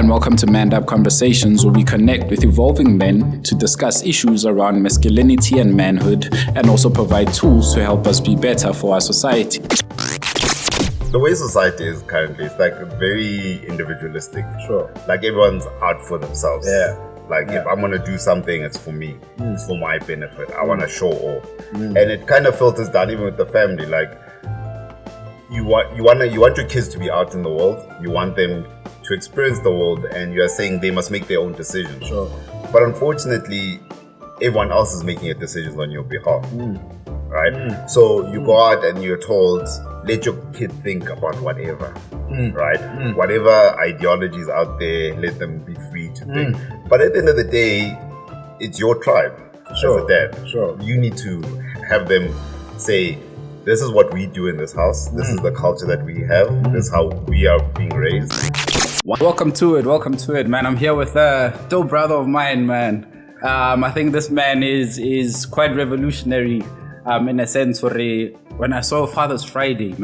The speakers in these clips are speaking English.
and welcome to Manned Up Conversations, where we connect with evolving men to discuss issues around masculinity and manhood, and also provide tools to help us be better for our society. The way society is currently, it's like very individualistic. Sure. Like everyone's out for themselves. Yeah. Like if I'm gonna do something, it's for me. It's for my benefit. I wanna show off. And it kind of filters down even with the family. Like you want your kids to be out in the world. You want them to experience the world, and you are saying they must make their own decisions. Sure. But unfortunately, everyone else is making decisions on your behalf. Right? So you go out and you're told, let your kid think about whatever. Right? Whatever ideologies out there, let them be free to think. But at the end of the day, it's your tribe as a dad. Sure. You need to have them say, this is what we do in this house. This is the culture that we have. This is how we are being raised. Welcome to it, man. I'm here with a dope brother of mine, man. I think this man is quite revolutionary in a sense. When I saw Fatherhood Fridays,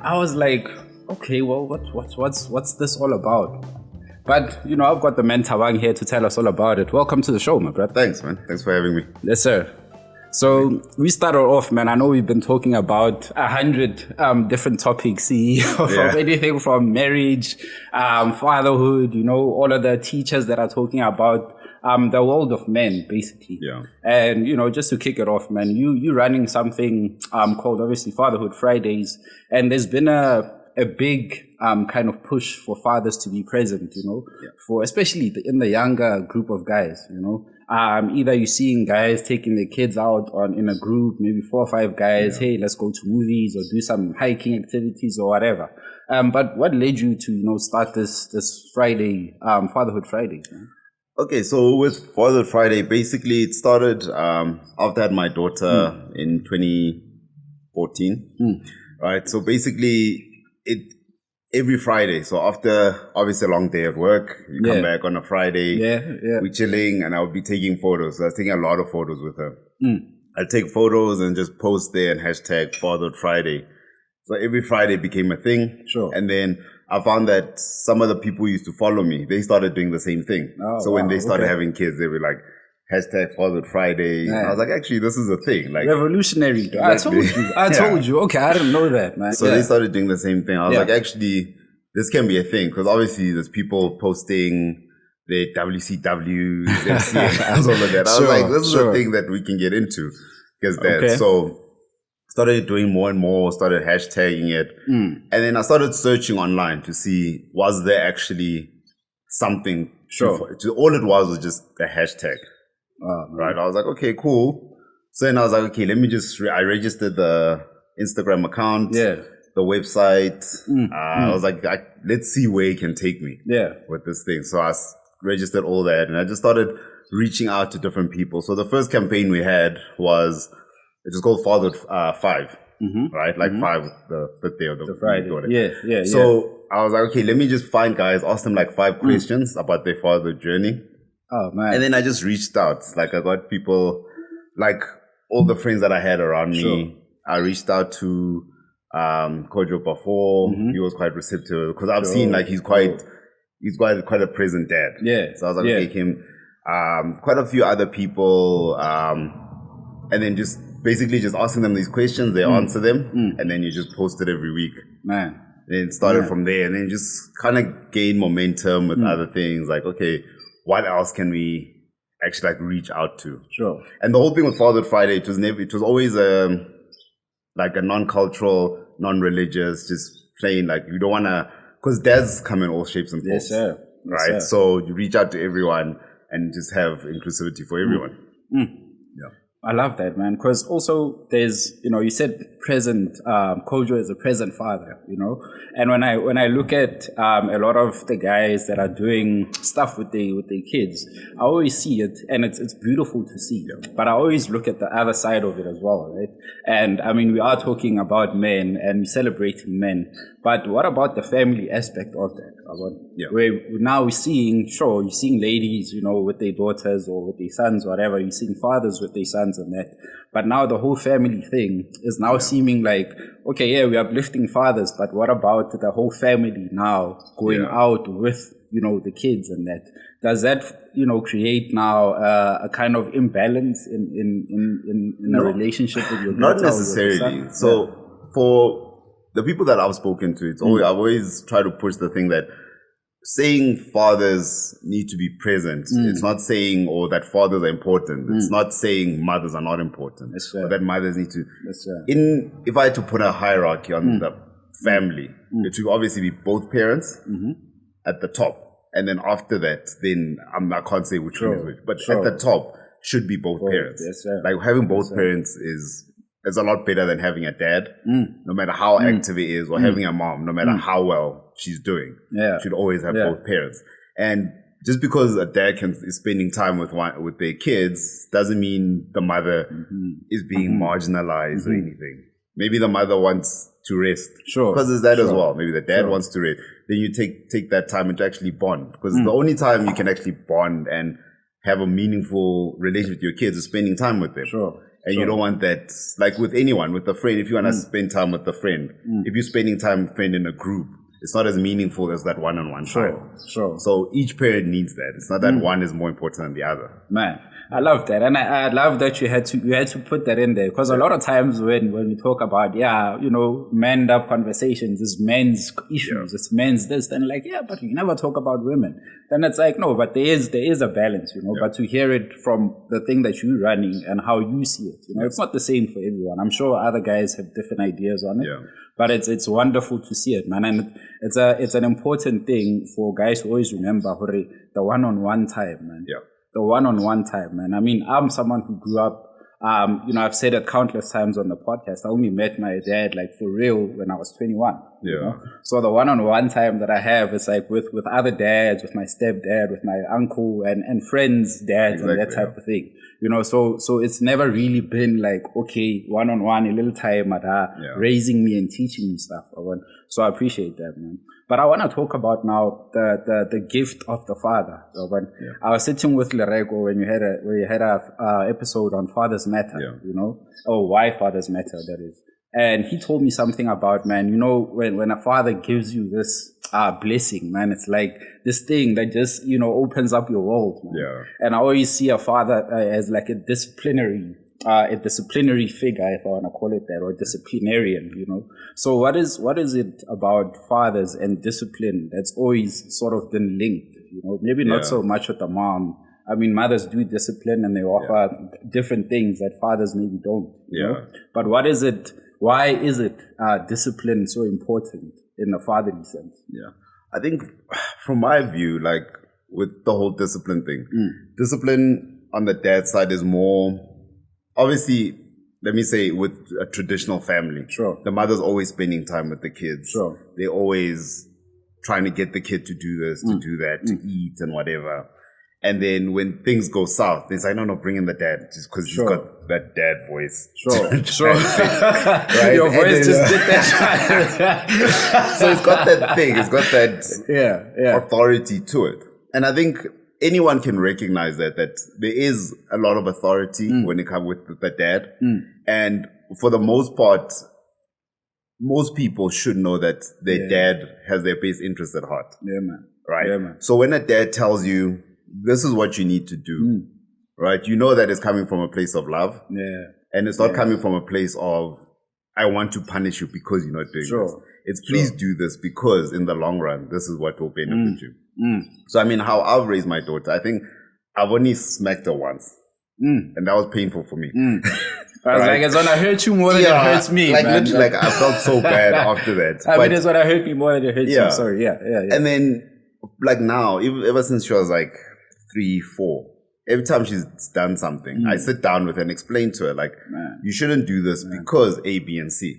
I was like, okay, well, what's this all about? But, you know, I've got the man Thabang here to tell us all about it. Welcome to the show, my brother. Thanks, man. Thanks for having me. Yes, sir. So we started off, man. I know we've been talking about 100 different topics, from anything from marriage, fatherhood, you know, all of the teachers that are talking about the world of men, basically. Yeah. And, you know, just to kick it off, man, you running something called, obviously, Fatherhood Fridays. And there's been a big kind of push for fathers to be present, you know, for especially in the younger group of guys, you know. Either you're seeing guys taking their kids out in a group, maybe 4 or 5 guys, hey, let's go to movies or do some hiking activities or whatever. But what led you to, you know, start this Friday, Fatherhood Friday? Man? Okay, so with Fatherhood Friday, basically it started after I had my daughter in 2014. Right, so basically every Friday, so after obviously a long day at work, you come back on a Friday, we're chilling, and I would be taking photos. So I was taking a lot of photos with her. I'd take photos and just post there and hashtag Fatherhood Friday. So every Friday became a thing. Sure. And then I found that some of the people who used to follow me, they started doing the same thing. So when they started having kids, they were like, hashtag Fatherhood Friday. I was like, actually, this is a thing. Like revolutionary. Exactly. I told you. Okay, I didn't know that, man. So they started doing the same thing. I was like, actually, this can be a thing. Because obviously, there's people posting their WCWs, MCAs, all of that. I was like, this is a thing that we can get into. So started doing more and more, started hashtagging it. And then I started searching online to see, was there actually something? All it was just a hashtag. Right. I was like, okay, cool. So then I was like, okay, let me just, I registered the Instagram account, the website. I was like, let's see where it can take me with this thing. So I registered all that, and I just started reaching out to different people. So the first campaign we had it was called Fatherhood 5, right? Like 5, the birthday of the Friday. So I was like, okay, let me just find guys, ask them like 5 questions about their fatherhood journey. Oh, man. And then I just reached out. Like I got people, like all the friends that I had around me. I reached out to Kojo before. He was quite receptive because I've seen like he's quite a present dad. So I was like, okay, him. Quite a few other people. And then just basically just asking them these questions. They answer them. And then you just post it every week. Man. Then it started from there. And then just kind of gain momentum with other things. Like, okay, what else can we actually like reach out to? And the whole thing with Fatherhood Friday, it was always like a non-cultural, non-religious, just plain, like you don't want to, because dads come in all shapes and forms. Right? So you reach out to everyone and just have inclusivity for everyone. I love that, man, because also there's, you know, you said present, Kojo is a present father, you know, and when I look at a lot of the guys that are doing stuff with their kids, I always see it, and it's beautiful to see, but I always look at the other side of it as well, right? And I mean, we are talking about men and celebrating men, but what about the family aspect of that? Where now you're seeing ladies, you know, with their daughters or with their sons, whatever, you're seeing fathers with their sons, sons and that. But now the whole family thing is now seeming like, okay, yeah, we're uplifting fathers, but what about the whole family now going out with, the kids and that? Does that, create now a kind of imbalance in a relationship with your daughter? Not necessarily. So for the people that I've spoken to, it's always, I've always tried to push the thing that saying fathers need to be present. It's not saying, that fathers are important. It's not saying mothers are not important. Or that mothers need to. If I had to put a hierarchy on the family, it should obviously be both parents at the top. And then after that, then I can't say which one is which. But at the top should be both parents. Like having both parents is a lot better than having a dad, no matter how active he is, or having a mom, no matter how well she's doing. Should always have both parents. And just because a dad is spending time with their kids doesn't mean the mother is being marginalized or anything. Maybe the mother wants to rest. Because there's that as well. Maybe the dad wants to rest. Then you take that time and to actually bond. Because the only time you can actually bond and have a meaningful relationship with your kids is spending time with them. And you don't want that, like with anyone, with a friend, if you want to spend time with a friend, if you're spending time with a friend in a group, it's not as meaningful as that one-on-one time. So each parent needs that. It's not that one is more important than the other. Man, I love that. And I love that you had to put that in there. Because a lot of times when we talk about, manned up conversations, it's men's issues, it's men's this, then like, but we never talk about women. Then it's like, no, but there is a balance, But to hear it from the thing that you're running and how you see it, it's not the same for everyone. I'm sure other guys have different ideas on it. But it's wonderful to see it, man. And it's an important thing for guys to always remember the one-on-one time, man. The one-on-one time, man. I mean, I'm someone who grew up, I've said it countless times on the podcast. I only met my dad, like, for real when I was 21. So the one-on-one time that I have is like with other dads, with my stepdad, with my uncle and friends' dads and that type of thing. So it's never really been like, okay, one-on-one, a little time at raising me and teaching me stuff. So I appreciate that, man. But I want to talk about now the gift of the father. I was sitting with Lerego when you had a episode on Fathers Matter, or why Fathers Matter, that is. And he told me something about, man, when a father gives you this blessing, man, it's like this thing that just, opens up your world, man. And I always see a father as like a disciplinary figure, if I want to call it that, or disciplinarian, So what is it about fathers and discipline that's always sort of been linked, Maybe not so much with the mom. I mean, mothers do discipline and they offer different things that fathers maybe don't, But what is it? Why is it discipline so important in a fatherly sense? I think from my view, like with the whole discipline thing, discipline on the dad side is more, obviously, let me say, with a traditional family. The mother's always spending time with the kids. They're always trying to get the kid to do this, to do that, to eat and whatever. And then when things go south, they say, no, bring in the dad, just because he's got that dad voice. Right? Your voice just did that. So it's got that thing. It's got that authority to it. And I think anyone can recognize that there is a lot of authority when it comes with the dad. And for the most part, most people should know that their dad has their best interest at heart. Right? So when a dad tells you, this is what you need to do, right? You know that it's coming from a place of love. And it's not coming from a place of, I want to punish you because you're not doing this. It's please do this because in the long run, this is what will benefit you. So, I mean, how I've raised my daughter, I think I've only smacked her once. And that was painful for me. I was like, it's gonna hurt you more than it hurts me. Like, man. literally, I felt so bad after that. I mean, it's gonna hurt me more than it hurts you. Sorry, And then, like now, ever since she was like 3, 4, every time she's done something, I sit down with her and explain to her, like, you shouldn't do this because A, B, and C.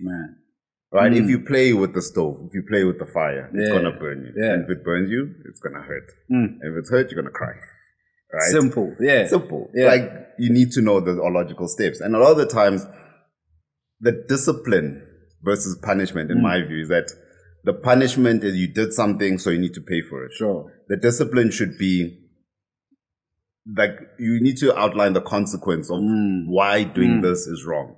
Right? If you play with the stove, if you play with the fire, it's going to burn you. And if it burns you, it's going to hurt. And if it's hurt, you're going to cry. Right? Simple. Simple. Like, you need to know the logical steps. And a lot of the times, the discipline versus punishment, in my view, is that the punishment is you did something, so you need to pay for it. The discipline should be, like you need to outline the consequence of why doing this is wrong,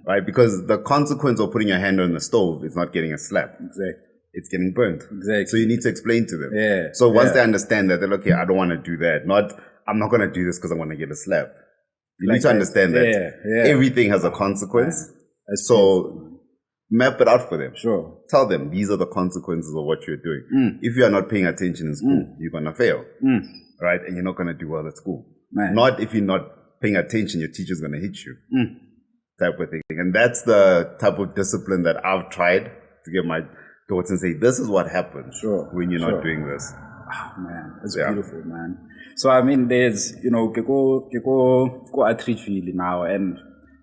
right? Because the consequence of putting your hand on the stove is not getting a slap. Exactly. It's getting burnt. Exactly. So you need to explain to them. Yeah. So once they understand that, they're like, okay, I don't want to do that. Not, I'm not going to do this because I want to get a slap. You need to understand that everything has a consequence. So map it out for them. Sure. Tell them these are the consequences of what you're doing. If you are not paying attention in school, you're going to fail. Right? And you're not going to do well at school. Man. Not if you're not paying attention, your teacher's going to hit you. Type of thing. And that's the type of discipline that I've tried to get my daughters and say, this is what happens when you're not doing this. Oh, man, it's beautiful, man. So, I mean, there's, go outreach really now, and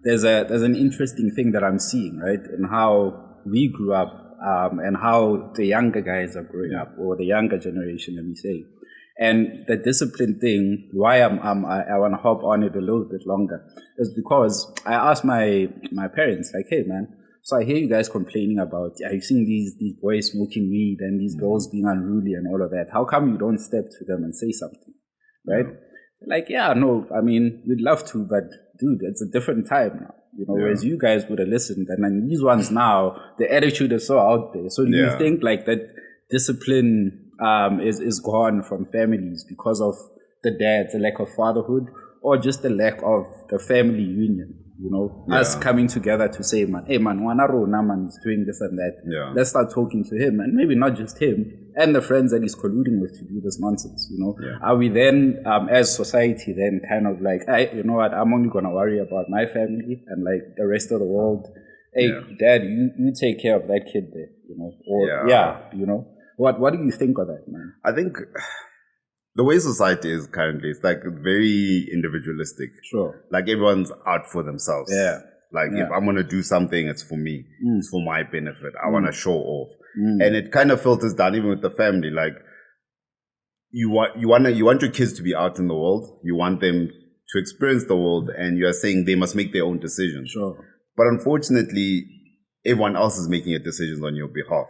there's an interesting thing that I'm seeing, right? In how we grew up, and how the younger guys are growing up, or the younger generation, let me say. And the discipline thing, why I want to hop on it a little bit longer, is because I asked my parents, like, hey, man, so I hear you guys complaining about, you've seen these boys smoking weed and these girls being unruly and all of that. How come you don't step to them and say something, right? Like, yeah, no, I mean, we'd love to, but dude, it's a different time now. Whereas you guys would have listened. And then these ones now, the attitude is so out there. So do you think like that discipline is gone from families because of the dads, the lack of fatherhood, or just the lack of the family union? Us coming together to say, man, hey man, Wanaro man is doing this and that. Let's start talking to him, and maybe not just him and the friends that he's colluding with to do this nonsense. Are we then, as society, then kind of like, hey, you know what? I'm only gonna worry about my family and like the rest of the world. Hey, dad, you take care of that kid there. What do you think of that, man? I think the way society is currently, it's like very individualistic. Sure. Like everyone's out for themselves. Like if I'm going to do something, it's for me. It's for my benefit. I want to show off. And it kind of filters down even with the family. Like you want your kids to be out in the world. You want them to experience the world, and you're saying they must make their own decisions. Sure. But unfortunately, everyone else is making a decisions on your behalf.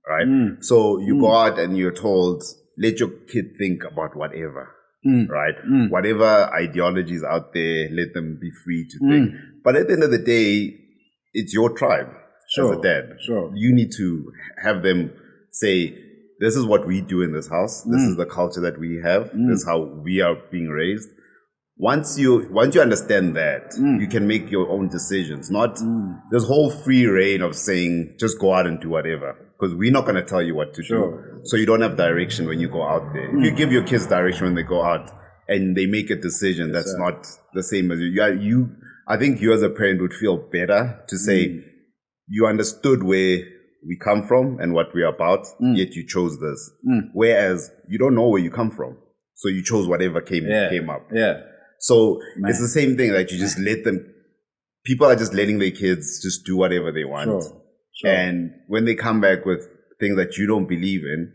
Right? So you go out and you're told, let your kid think about whatever, right? Whatever ideologies out there, let them be free to think. But at the end of the day, it's your tribe as a dad. You need to have them say, this is what we do in this house. This is the culture that we have. This is how we are being raised. Once you understand that, you can make your own decisions. Not this whole free reign of saying, just go out and do whatever. Because we're not going to tell you what to do. So you don't have direction when you go out there. If you give your kids direction when they go out and they make a decision that's not the same as you, I think you as a parent would feel better to say, you understood where we come from and what we're about, yet you chose this. Whereas you don't know where you come from. So you chose whatever came up. So it's the same thing, like you just let them, people are just letting their kids just do whatever they want. And when they come back with things that you don't believe in,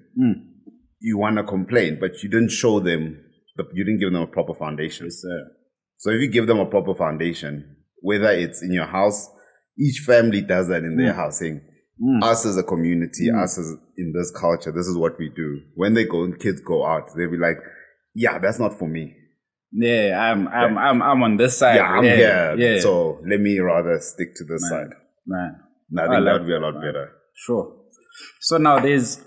you want to complain, but you didn't show them, you didn't give them a proper foundation. So if you give them a proper foundation, whether it's in your house, each family does that in their house, saying, us as a community, us as in this culture, this is what we do. When they go and kids go out, they'll be like, yeah, that's not for me. I'm on this side. I'm here. So let me rather stick to this side. Man. I think that would be a lot better. Sure. So now there's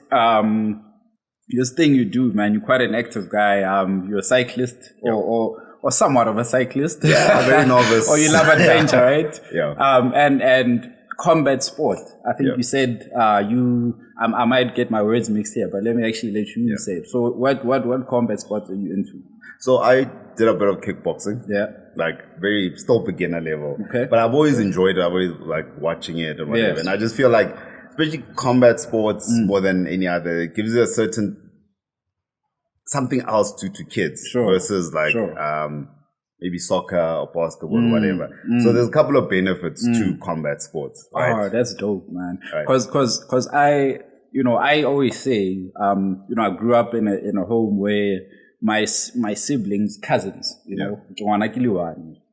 this thing you do, man. You're quite an active guy. You're a cyclist or somewhat of a cyclist. Yeah, very novice. Or you love adventure, right? And combat sport. I think you said I might get my words mixed here, but let me actually let you say it. So what combat sport are you into? So I did a bit of kickboxing. Like still beginner level. But I've always enjoyed it. I've always like watching it and whatever. And I just feel like, especially combat sports more than any other, it gives you a certain something else to kids versus like maybe soccer or basketball or whatever. So there's a couple of benefits to combat sports. Right? Oh, that's dope, man. Because I always say, I grew up in a home where my siblings, cousins,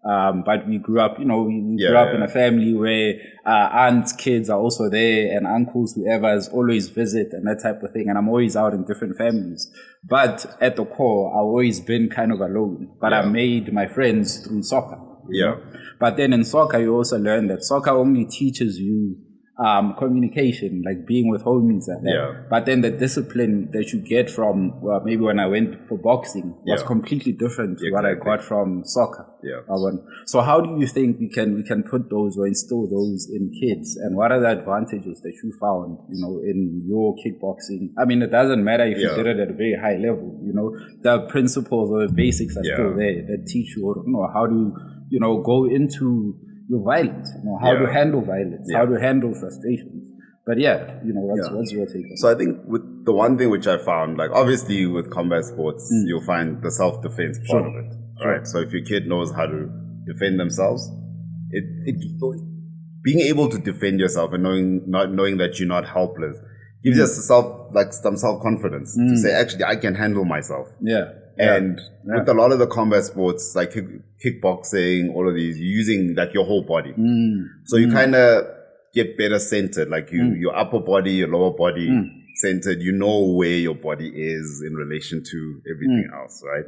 But we grew up, we grew up in a family where aunts' kids are also there and uncles, whoever is always visit and that type of thing. And I'm always out in different families. But at the core, I've always been kind of alone. But I made my friends through soccer. You know? But then in soccer, you also learn that soccer only teaches you communication, like being with homies and that. But then the discipline that you get from, maybe when I went for boxing was completely different to what I got from soccer. So how do you think we can put those or instill those in kids? And what are the advantages that you found, in your kickboxing? I mean, it doesn't matter if you did it at a very high level, the principles or the basics are still there that teach you, how to, go into your violence, how to handle violence, how to handle frustrations. But what's your take on that? So I think with the one thing which I found, like obviously with combat sports, you'll find the self-defense part of it, right? So if your kid knows how to defend themselves, being able to defend yourself and knowing that you're not helpless gives us some self-confidence to say, actually, I can handle myself. And with a lot of the combat sports, like kickboxing, all of these, you're using like your whole body. So you kind of get better centered, like your upper body, your lower body centered. You know where your body is in relation to everything else, right?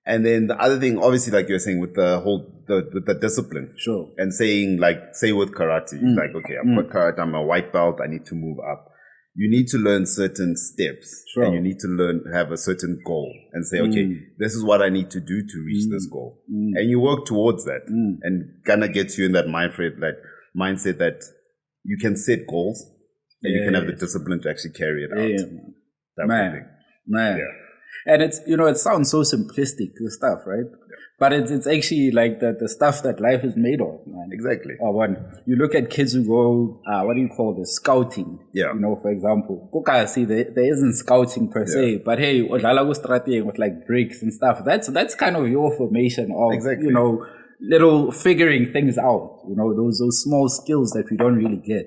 And then the other thing, obviously, like you're saying, with the discipline. And saying, say with karate, like, okay, I'm a karate, I'm a white belt, I need to move up. You need to learn certain steps and you need to have a certain goal and say, okay, this is what I need to do to reach this goal. And you work towards that and kind of gets you in that mindset that you can set goals and you can have the discipline to actually carry it out. Man. And it's, it sounds so simplistic, the stuff, right? But it's actually like the stuff that life is made of, man. Exactly. Or when you look at kids who go, what do you call this? Scouting. For example. See, there isn't scouting per se, but hey, with like bricks and stuff, that's kind of your formation of, little figuring things out, those small skills that we don't really get.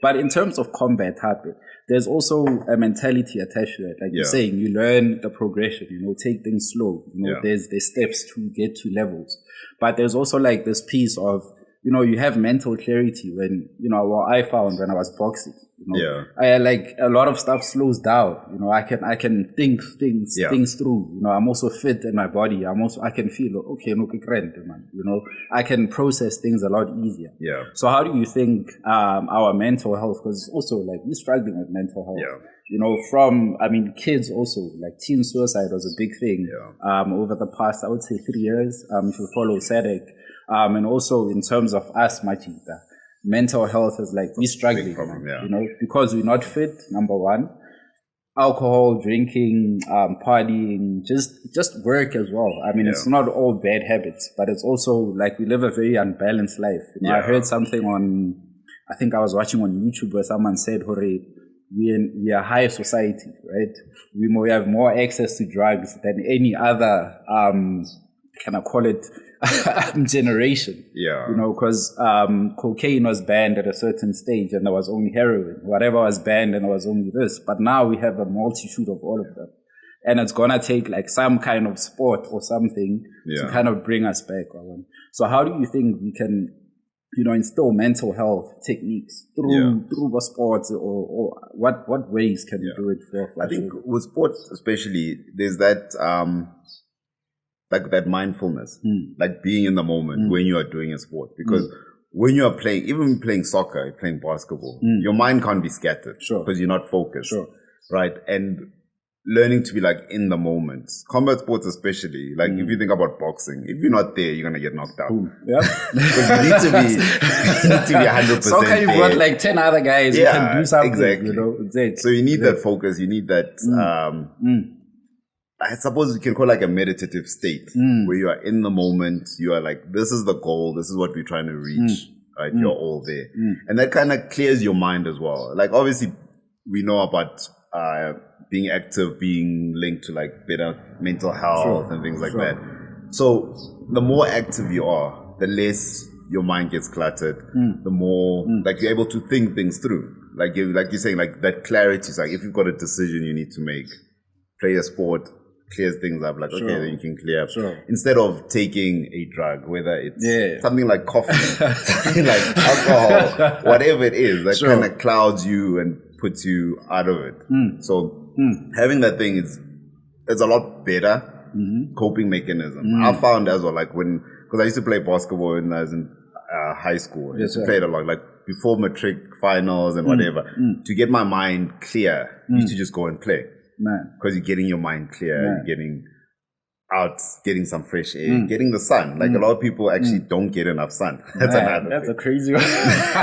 But in terms of combat habit, there's also a mentality attached to it. Like you're saying, you learn the progression, take things slow. There's steps to get to levels. But there's also like this piece of, you have mental clarity when, what I found when I was boxing. I like a lot of stuff slows down. I can think things through. I'm also fit in my body. I can feel okay, man. I can process things a lot easier. So how do you think our mental health, because also like we're struggling with mental health. Kids also, like teen suicide was a big thing over the past, I would say 3 years. If you follow SADC, and also in terms of us, Machita. Mental health is like we're struggling, because we're not fit. Number one, alcohol, drinking, partying, just work as well. It's not all bad habits, but it's also like we live a very unbalanced life. I heard something I think I was watching on YouTube where someone said, "Hore, we are high society, right? We have more access to drugs than any other can I call it generation?" Because cocaine was banned at a certain stage and there was only heroin. Whatever was banned and there was only this. But now we have a multitude of all of them. And it's going to take like some kind of sport or something to kind of bring us back. So how do you think we can, instill mental health techniques through the sports or what ways can we do it for? I think with sports especially, there's that... like that mindfulness, like being in the moment when you are doing a sport. Because when you are playing soccer, playing basketball, your mind can't be scattered because you're not focused, right? And learning to be like in the moment. Combat sports especially, like if you think about boxing, if you're not there, you're going to get knocked out. Because you need to be 100% Soccer, you've got like 10 other guys who can do something. Exactly. So you need that focus, you need that... I suppose you can call it like a meditative state where you are in the moment. You are like, this is the goal. This is what we're trying to reach. Right? You're all there. And that kind of clears your mind as well. Like, obviously, we know about being active, being linked to like better mental health and things like that. So the more active you are, the less your mind gets cluttered, the more like you're able to think things through. Like you're saying, like that clarity is like if you've got a decision you need to make, play a sport, clears things up. Like, Sure. okay, then you can clear up. Sure. Instead of taking a drug, whether it's something like coffee, something like alcohol, whatever it is, that kind of clouds you and puts you out of it. So having that thing is a lot better coping mechanism. I found as well, like because I used to play basketball when I was in high school. I used to play it a lot, like before matric finals and whatever. To get my mind clear, I used to just go and play. Because you're getting your mind clear, you're getting out, getting some fresh air, getting the sun. Like a lot of people actually don't get enough sun. That's a crazy one.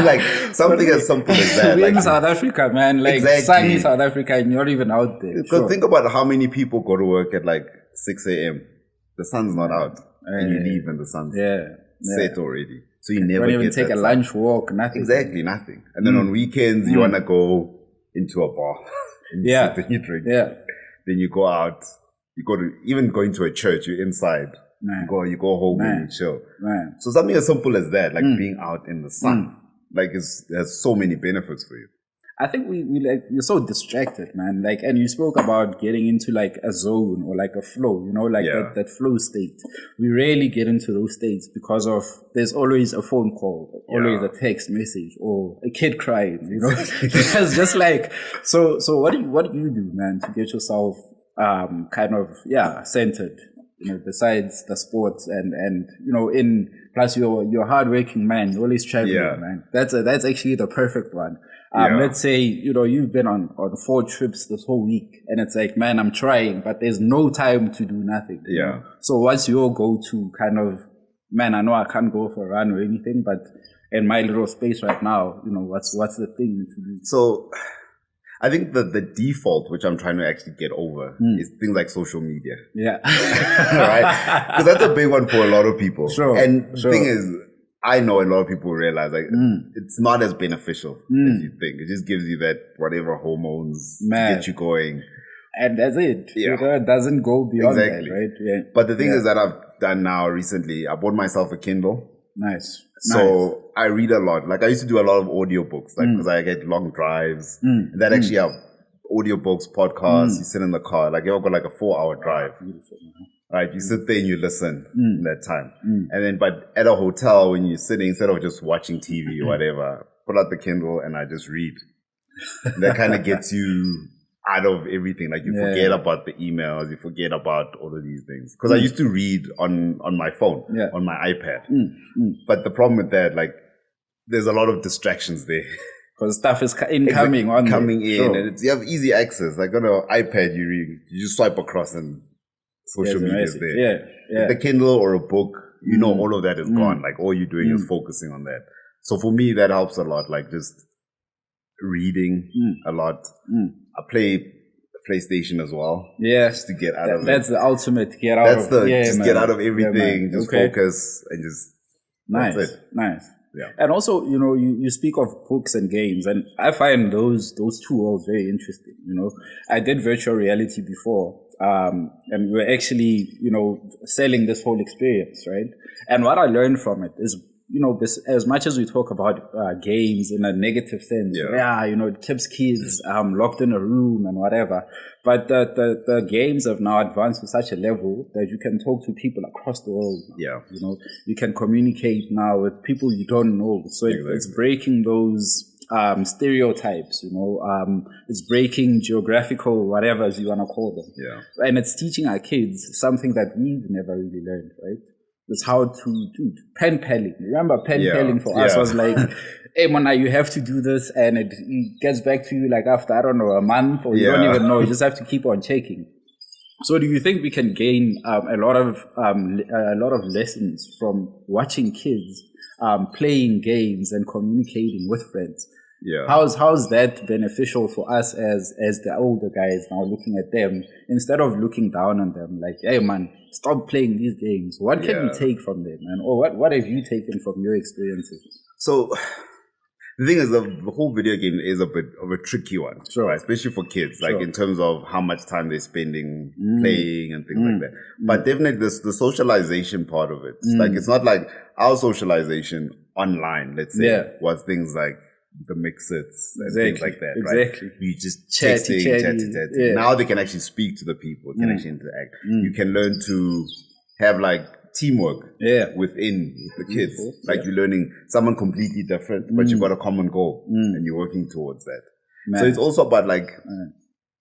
Like something as simple as that. We're like in South Africa, man. Like sunny South Africa, and you're not even out there. Because think about how many people go to work at like 6 a.m. The sun's not out, and you leave and the sun's set already. So you never don't even get take a lunch walk, nothing. Exactly, nothing. And then on weekends, you want to go into a bar. And you sit and you drink. Then you go out. You go to even going to a church. You're inside. You go home and you chill. So something as simple as that, like being out in the sun, like has so many benefits for you. I think we like, you're so distracted, man. Like, and you spoke about getting into like a zone or like a flow, you know, like that flow state. We rarely get into those states because there's always a phone call, always a text message or a kid crying, you know. It's just like, so what do you do, man, to get yourself kind of centered, you know, besides the sports and you know, plus you're a hardworking man, you're always traveling, man. That's actually the perfect one. Let's say, you know, you've been on 4 trips this whole week and it's like, man, I'm trying, but there's no time to do nothing. You know? So what's your go-to kind of, man, I know I can't go for a run or anything, but in my little space right now, you know, what's the thing to do? So I think the default, which I'm trying to actually get over, is things like social media. Right? Because that's a big one for a lot of people. And the thing is, I know a lot of people realize like it's not as beneficial as you think. It just gives you that whatever hormones to get you going. And that's it. You know, it doesn't go beyond that, right? But the thing is that I've done now recently, I bought myself a Kindle. So I read a lot. Like I used to do a lot of audiobooks, like because I get long drives. And that actually have audiobooks, podcasts. You sit in the car, like you've got like a 4-hour drive. Right, you sit there and you listen in that time. And then, but at a hotel, when you're sitting, instead of just watching TV or whatever, pull out the Kindle and I just read. That kind of gets you out of everything. Like you forget about the emails, you forget about all of these things. Because I used to read on my phone, on my iPad. But the problem with that, like, there's a lot of distractions there. Because stuff is coming in, and you have easy access. Like on an iPad, you just swipe across and social media is there. With the Kindle or a book, you know, all of that is gone. Like all you're doing is focusing on that. So for me, that helps a lot. Like just reading a lot. I play PlayStation as well. Just to get out of it. That's the ultimate get out of get out of everything, just focus and just nice. That's it. Nice. And also, you know, you speak of books and games, and I find those two worlds very interesting. You know, I did virtual reality before, and we were actually, you know, selling this whole experience, right? And what I learned from it is, you know, as much as we talk about games in a negative sense, you know, it keeps kids locked in a room and whatever. But the games have now advanced to such a level that you can talk to people across the world. You know, you can communicate now with people you don't know. So it's breaking those stereotypes, you know, it's breaking geographical whatevers you want to call them. And it's teaching our kids something that we've never really learned, right? It's how to do pen paling. Remember pen paling for us was like, hey, Mona, you have to do this, and it gets back to you like after, I don't know, a month, or you don't even know. You just have to keep on checking. So do you think we can gain a lot of lessons from watching kids playing games and communicating with friends? How's that beneficial for us as the older guys now, looking at them instead of looking down on them like, hey man, stop playing these games? What can we take from them, man? Or what have you taken from your experiences? So the thing is, the whole video game is a bit of a tricky one, right? Especially for kids, like in terms of how much time they're spending playing and things like that. But definitely the socialization part of it, like it's not like our socialization online, let's say, was things like the mix-its and things like that, exactly. right? You just chatting. Yeah. Now they can actually speak to the people, can actually interact. You can learn to have like teamwork within the kids. Like you're learning someone completely different, but you've got a common goal and you're working towards that. Man. So it's also about like,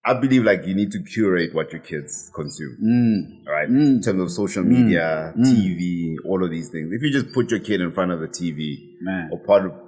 I believe like you need to curate what your kids consume, right? In terms of social media, TV, all of these things. If you just put your kid in front of the TV or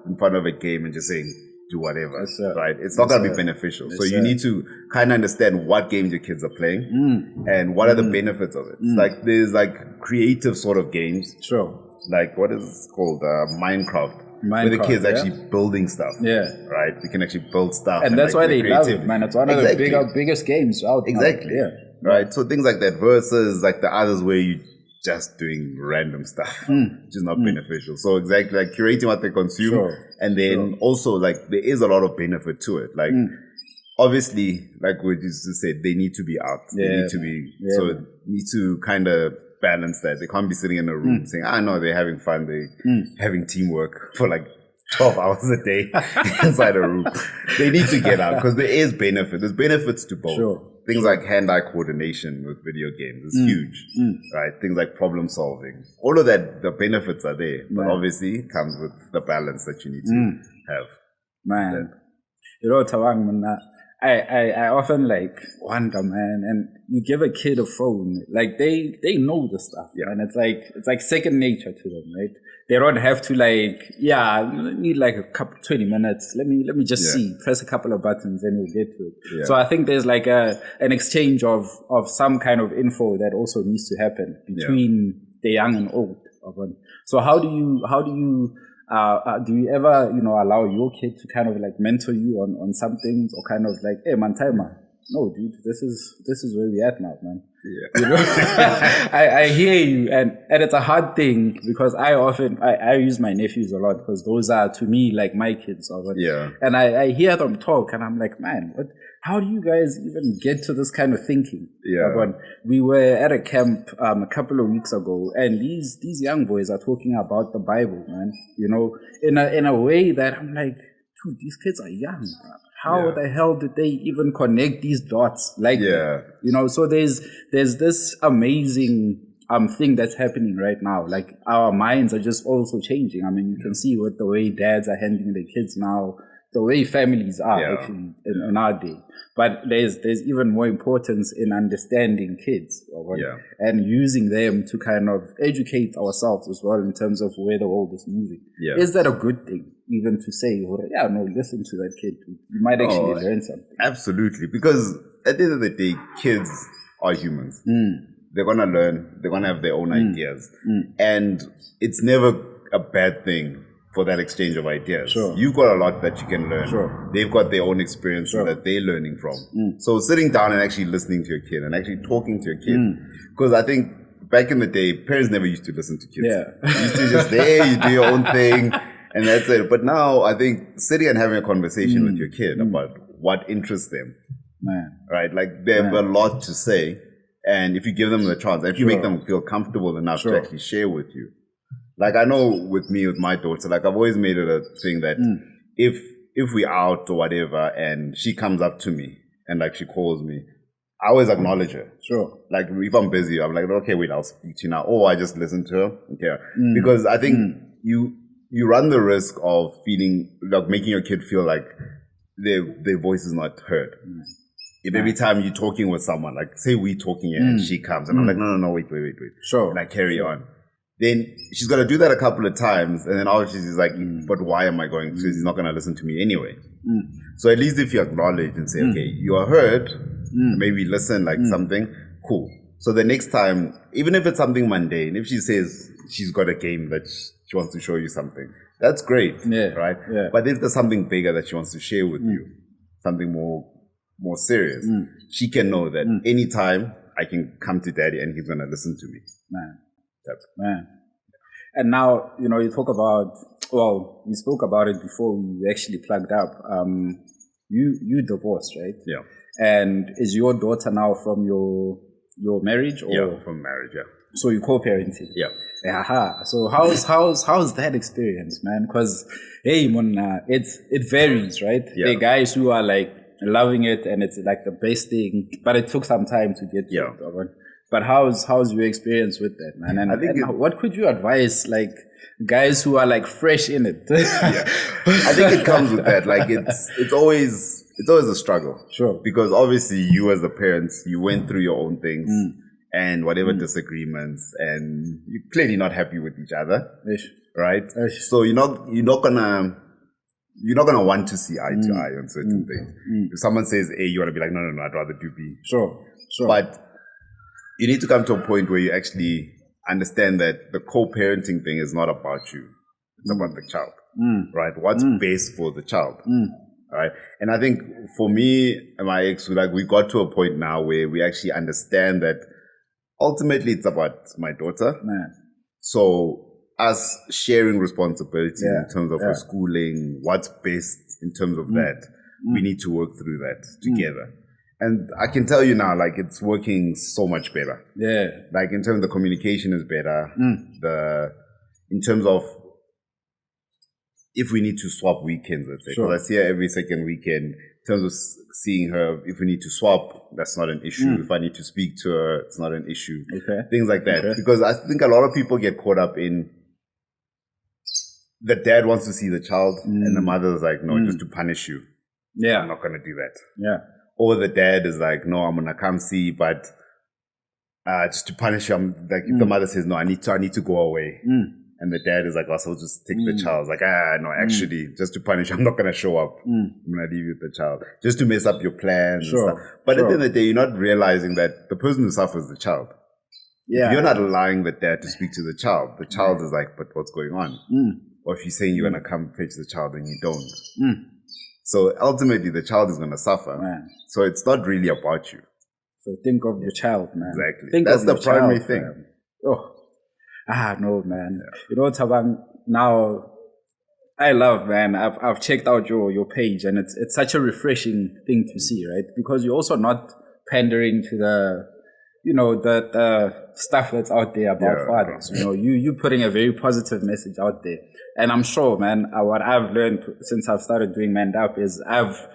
in front of a game and just saying, do whatever, right? It's not going to be beneficial. So you need to kind of understand what games your kids are playing and what are the benefits of it. Like there's like creative sort of games. Sure. Like what is it called? Minecraft. Where the kids actually building stuff. Right? They can actually build stuff. And that's why they love it, man. It's one of the biggest games out there. Exactly. Right? So things like that versus like the others where you just doing random stuff, which is not beneficial. So exactly like curating what they consume. And then also like there is a lot of benefit to it. Like obviously, like we used to say, they need to be out. They need to be, so need to kind of balance that. They can't be sitting in a room saying, I know they're having fun, they're having teamwork for like 12 hours a day inside a room. They need to get out because there is benefit. There's benefits to both. Things like hand-eye coordination with video games is huge, right? Things like problem solving. All of that, the benefits are there, but obviously it comes with the balance that you need to have. Man, you know, Thabang, I often like wonder, man, and you give a kid a phone, like they know the stuff, and it's like second nature to them, right? They don't have to like, need like a couple 20 minutes. Let me just see, press a couple of buttons, and we'll get to it. So I think there's like an exchange of some kind of info that also needs to happen between the young and old. So how do you ever, allow your kid to kind of like mentor you on some things, or kind of like, hey man, timer. No, dude, this is where we at now, man. I hear you, and it's a hard thing because I use my nephews a lot because those are to me like my kids. And I hear them talk, and I'm like, man, how do you guys even get to this kind of thinking? We were at a camp a couple of weeks ago, and these young boys are talking about the Bible, man. In a way that I'm like, dude, these kids are young. How the hell did they even connect these dots? Like, so there's this amazing thing that's happening right now. Like our minds are just also changing. I mean, you can see with the way dads are handling their kids now, the way families are actually in our day. But there's even more importance in understanding kids and using them to kind of educate ourselves as well in terms of where the world is moving. Is that a good thing? Even to say, listen to that kid. You might actually learn something. Absolutely. Because at the end of the day, kids are humans. They're going to learn. They're going to have their own ideas. And it's never a bad thing for that exchange of ideas. You've got a lot that you can learn. They've got their own experiences that they're learning from. So sitting down and actually listening to your kid and actually talking to your kid. Because I think back in the day, parents never used to listen to kids. You used to just you do your own thing. And that's it. But now I think sitting and having a conversation with your kid about what interests them, right? Like they have a lot to say. And if you give them the chance, if you make them feel comfortable enough to actually share with you. Like I know with me, with my daughter, like I've always made it a thing that if we're out or whatever and she comes up to me and like she calls me, I always acknowledge her. Like if I'm busy, I'm like, okay, wait, I'll speak to you now. Or I just listen to her. Okay. Because I think you run the risk of feeling like making your kid feel like their voice is not heard. If every time you're talking with someone, like say we're talking and she comes and I'm like, no, wait. And I carry on. Then she's got to do that a couple of times. And then obviously she's like, but why am I going to? He's not going to listen to me anyway. So at least if you acknowledge and say, okay, you are heard, maybe listen like something, cool. So the next time, even if it's something mundane, if she says she's got a game that she wants to show you something, that's great, right? But if there's something bigger that she wants to share with you, something more serious, she can know that anytime I can come to daddy and he's going to listen to me. Man. And now, you talk about, we spoke about it before we actually plugged up. You divorced, right? Yeah. And is your daughter now from your marriage? Or? Yeah, from marriage, So you're co-parenting. Yeah. Aha. So how's that experience, man? Because hey, Mona, it varies, right? Yeah. There are guys who are like loving it and it's like the best thing, but it took some time to get to it. But how's your experience with that, man? And, I think what could you advise like guys who are like fresh in it? I think it comes with that. Like it's always a struggle. Sure. Because obviously you as the parents, you went through your own things and whatever disagreements, and you're clearly not happy with each other. Right? So you're not gonna want to see eye to eye on certain things. If someone says A, you want to be like, no, I'd rather do B. Sure. But you need to come to a point where you actually understand that the co-parenting thing is not about you. It's about the child, right? What's best for the child, right? And I think for me and my ex, we got to a point now where we actually understand that ultimately it's about my daughter. Man. So us sharing responsibility in terms of her schooling, what's best in terms of that, we need to work through that together. And I can tell you now, like, it's working so much better. Yeah. Like, in terms of the communication is better. In terms of if we need to swap weekends, let's say. Because I see her every second weekend. In terms of seeing her, if we need to swap, that's not an issue. If I need to speak to her, it's not an issue. Okay. Things like that. Okay. Because I think a lot of people get caught up in the dad wants to see the child and the mother's like, no, just to punish you. Yeah. I'm not going to do that. Yeah. Or the dad is like, no, I'm going to come see, but just to punish him, like if the mother says, no, I need to go away. And the dad is like, oh, so I'll just take the child. Like, no, actually, just to punish, I'm not going to show up. I'm going to leave you with the child. Just to mess up your plans and stuff. But at the end of the day, you're not realizing that the person who suffers is the child. Yeah. If you're not allowing the dad to speak to the child is like, but what's going on? Or if you're saying you're going to come fetch the child and you don't. So ultimately, the child is going to suffer. Man. So it's not really about you. So think of your child, man. Exactly. That's the primary thing. Man. No, man. Yeah. You know, Thabang, now I love, man. I've checked out your page, and it's such a refreshing thing to see, right? Because you're also not pandering to the stuff that's out there about fathers. You know, you putting a very positive message out there. And I'm sure, man, what I've learned since I've started doing Manned Up is I've,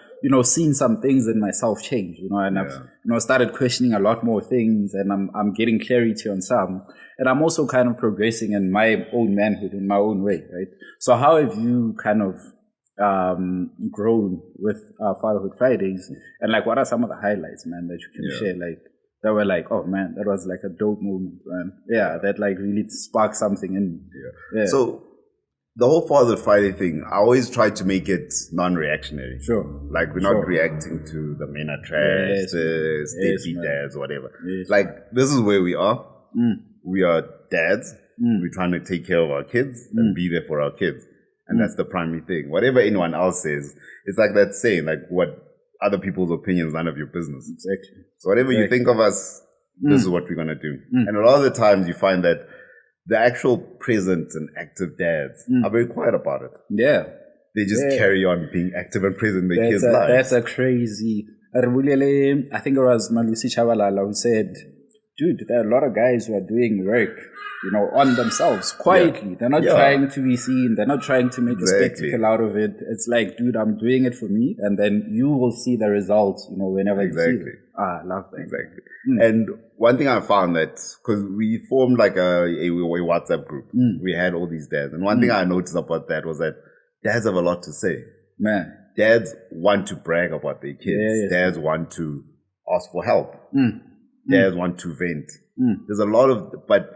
seen some things in myself change, and I've, started questioning a lot more things, and I'm getting clarity on some. And I'm also kind of progressing in my own manhood in my own way, right? So how have you kind of grown with Fatherhood Fridays? And like, what are some of the highlights, man, that you can share? Like, that were like, oh man, that was like a dope moment, man. Yeah, that like really sparked something in me. Yeah. So the whole Fatherhood Friday thing, I always try to make it non-reactionary. Sure. Like, we're not reacting to the men are trash, deadbeat dads, whatever. Yes, like, this is where we are. We are dads. We're trying to take care of our kids and be there for our kids. And that's the primary thing. Whatever anyone else says, it's like that saying, like, what other people's opinions, none of your business. Exactly. So whatever you think of us, this is what we're going to do. And a lot of the times you find that the actual present and active dads are very quiet about it. Yeah. They just carry on being active and present in their kids' lives. That's a crazy... I think it was Malusi Chabalala who said, dude, there are a lot of guys who are doing work, on themselves quietly. They're not trying to be seen. They're not trying to make a spectacle out of it. It's like, dude, I'm doing it for me, and then you will see the results, whenever you see it. I love that. Exactly. And one thing I found that, because we formed like a WhatsApp group, we had all these dads. And one thing I noticed about that was that dads have a lot to say. Man. Dads want to brag about their kids. Dads want to ask for help. Dads want to vent. There's a lot of, but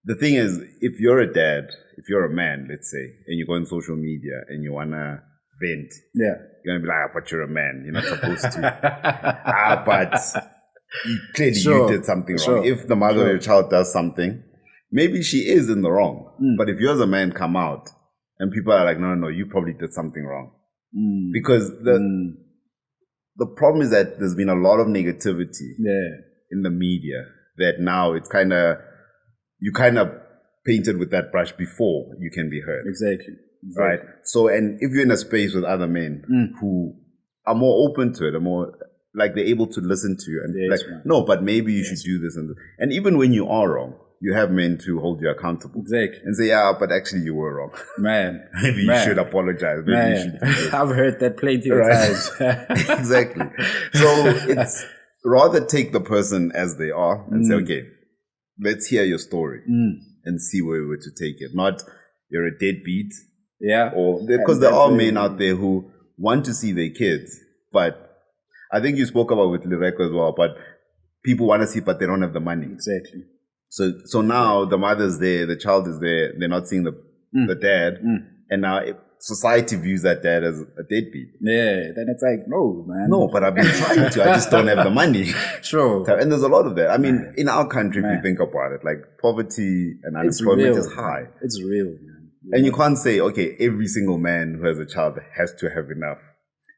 the thing is, if you're a dad, if you're a man, let's say, and you go on social media and you want to vent, you're going to be like, but you're a man. You're not supposed to. But clearly you did something wrong. If the mother of your child does something, maybe she is in the wrong. But if you as a man come out and people are like, no, you probably did something wrong. Because the problem is that there's been a lot of negativity in the media that now it's you kind of painted with that brush before you can be heard. Exactly. Right? So, and if you're in a space with other men who are more open to it, are more like they're able to listen to you and no, but maybe you should do this and even when you are wrong, you have men to hold you accountable. Exactly. And say, yeah, but actually you were wrong. Man. Maybe you should apologize. Maybe you should do this. I've heard that plenty of times. Exactly. So it's rather take the person as they are and say, okay, let's hear your story and see where we were to take it. Not you're a deadbeat. Yeah. Or because there are men out there who want to see their kids, but I think you spoke about with Lireko as well, but people want to see, but they don't have the money. Exactly. So now the mother's there, the child is there, they're not seeing the dad, and now society views that dad as a deadbeat. Yeah, then it's like, no, man. No, but I've been trying to, I just don't have the money. Sure. And there's a lot of that. I mean, in our country, if you think about it, like poverty and unemployment is high. It's real, man. And you can't say, okay, every single man who has a child has to have enough.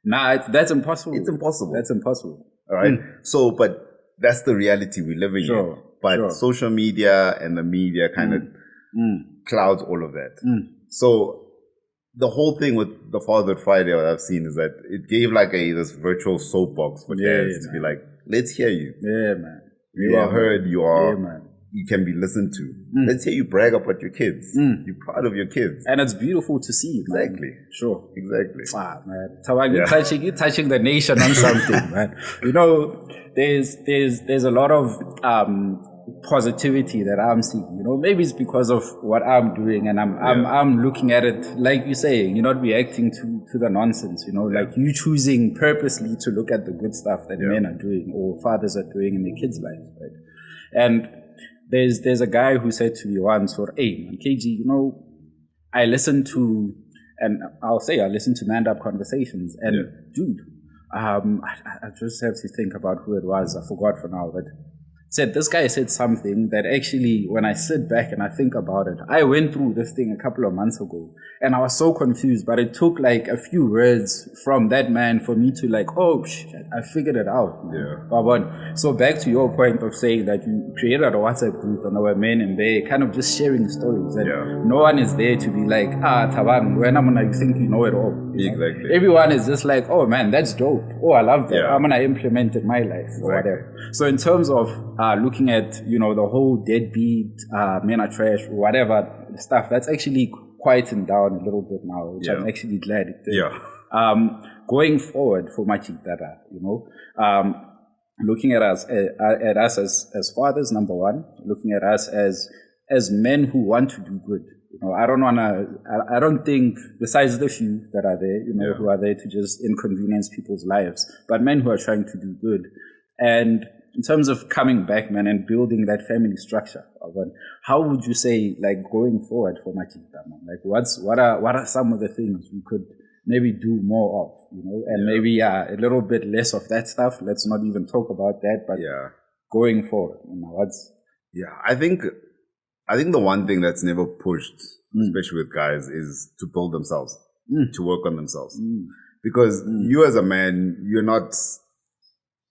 Nah, that's impossible. It's impossible. That's impossible. All right. So, but that's the reality we're living in. But social media and the media kind of clouds all of that. So the whole thing with the Fatherhood Friday that I've seen is that it gave like this virtual soapbox for dads to be like, let's hear you. Yeah, man. You are heard. You can be listened to. Let's hear you brag about your kids. You're proud of your kids. And it's beautiful to see, man. Exactly. Sure. Exactly. Ah, man. Thabang, you're touching the nation on something, man. You know, there's a lot of positivity that I'm seeing. You know, maybe it's because of what I'm doing, and I'm looking at it like you say. You're not reacting to the nonsense. You know, like you choosing purposely to look at the good stuff that men are doing or fathers are doing in their kids' lives, right? And there's a guy who said to me once, or hey man, KG, you know, I listen to Man Up Conversations, and dude, I just have to think about who it was. I forgot for now, but this guy said something that actually, when I sit back and I think about it, I went through this thing a couple of months ago, and I was so confused, but it took like a few words from that man for me to like, oh shit, I figured it out. Yeah. So back to your point of saying that you created a WhatsApp group and there were men in there kind of just sharing stories, and no one is there to be like, Thabang, when I'm gonna think you know it all. Exactly. Everyone is just like, oh man, that's dope. Oh, I love that. I'm gonna implement it in my life or whatever. So in terms of looking at, you know, the whole deadbeat, men are trash, whatever stuff, that's actually quieting down a little bit now, which I'm actually glad it did. Going forward for Machitara, you know, looking at us as fathers, number one, looking at us as men who want to do good. You know, I don't think, besides the few that are there, you know, who are there to just inconvenience people's lives, but men who are trying to do good. And in terms of coming back, man, and building that family structure, how would you say, like, going forward for Machita, man? Like, what are some of the things we could maybe do more of, you know, and maybe a little bit less of that stuff. Let's not even talk about that, but going forward, you know, I think the one thing that's never pushed, especially with guys, is to build themselves, to work on themselves. Because you as a man, you're not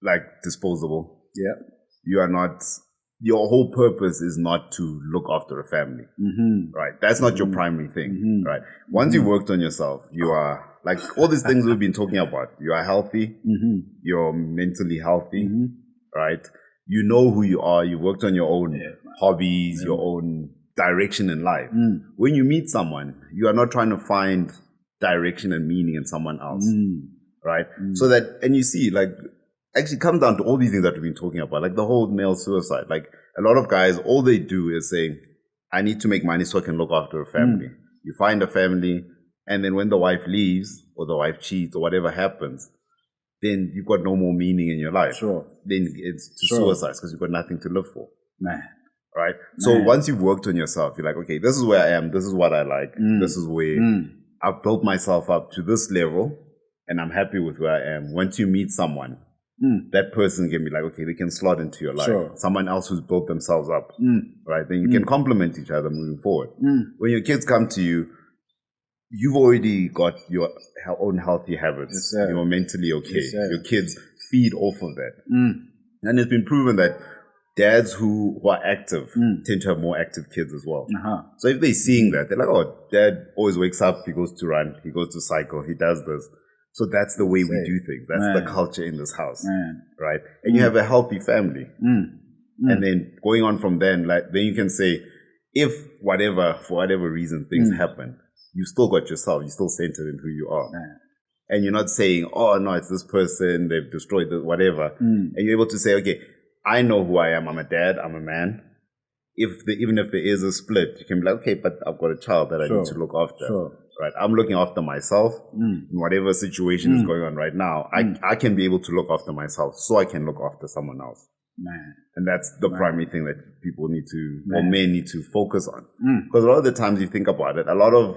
like disposable. Yeah. You are not, your whole purpose is not to look after a family, right? That's not your primary thing, right? Once you've worked on yourself, you are like all these things we've been talking about. You are healthy, you're mentally healthy, right? You know who you are. You worked on your own hobbies, your own direction in life. When you meet someone, you are not trying to find direction and meaning in someone else, right? So that, and you see, like, actually comes down to all these things that we've been talking about, like the whole male suicide. Like a lot of guys, all they do is say, I need to make money so I can look after a family. You find a family, and then when the wife leaves or the wife cheats or whatever happens, then you've got no more meaning in your life. Sure. Then it's to suicide because you've got nothing to live for. Man. Right? So once you've worked on yourself, you're like, okay, this is where I am. This is what I like. This is where I've built myself up to this level, and I'm happy with where I am. Once you meet someone, that person can be like, okay, they can slot into your life. Sure. Someone else who's built themselves up, right? Then you can complement each other moving forward. When your kids come to you, you've already got your own healthy habits. Yes, you're mentally okay. Yes, your kids feed off of that. And it's been proven that dads who are active tend to have more active kids as well. So if they're seeing that, they're like, oh, dad always wakes up, he goes to run, he goes to cycle, he does this. So that's the way we do things. That's the culture in this house, right? And you have a healthy family. And then going on from then, like, then you can say, if for whatever reason, things happen, you still got yourself, you're still centered in who you are. And you're not saying, oh, no, it's this person, they've destroyed the whatever. And you're able to say, okay, I know who I am. I'm a dad. I'm a man. Even if there is a split, you can be like, okay, but I've got a child that I need to look after. Right? I'm looking after myself in whatever situation is going on right now. I can be able to look after myself so I can look after someone else. And that's the primary thing that people need to, or men need to focus on. Because a lot of the times you think about it, a lot of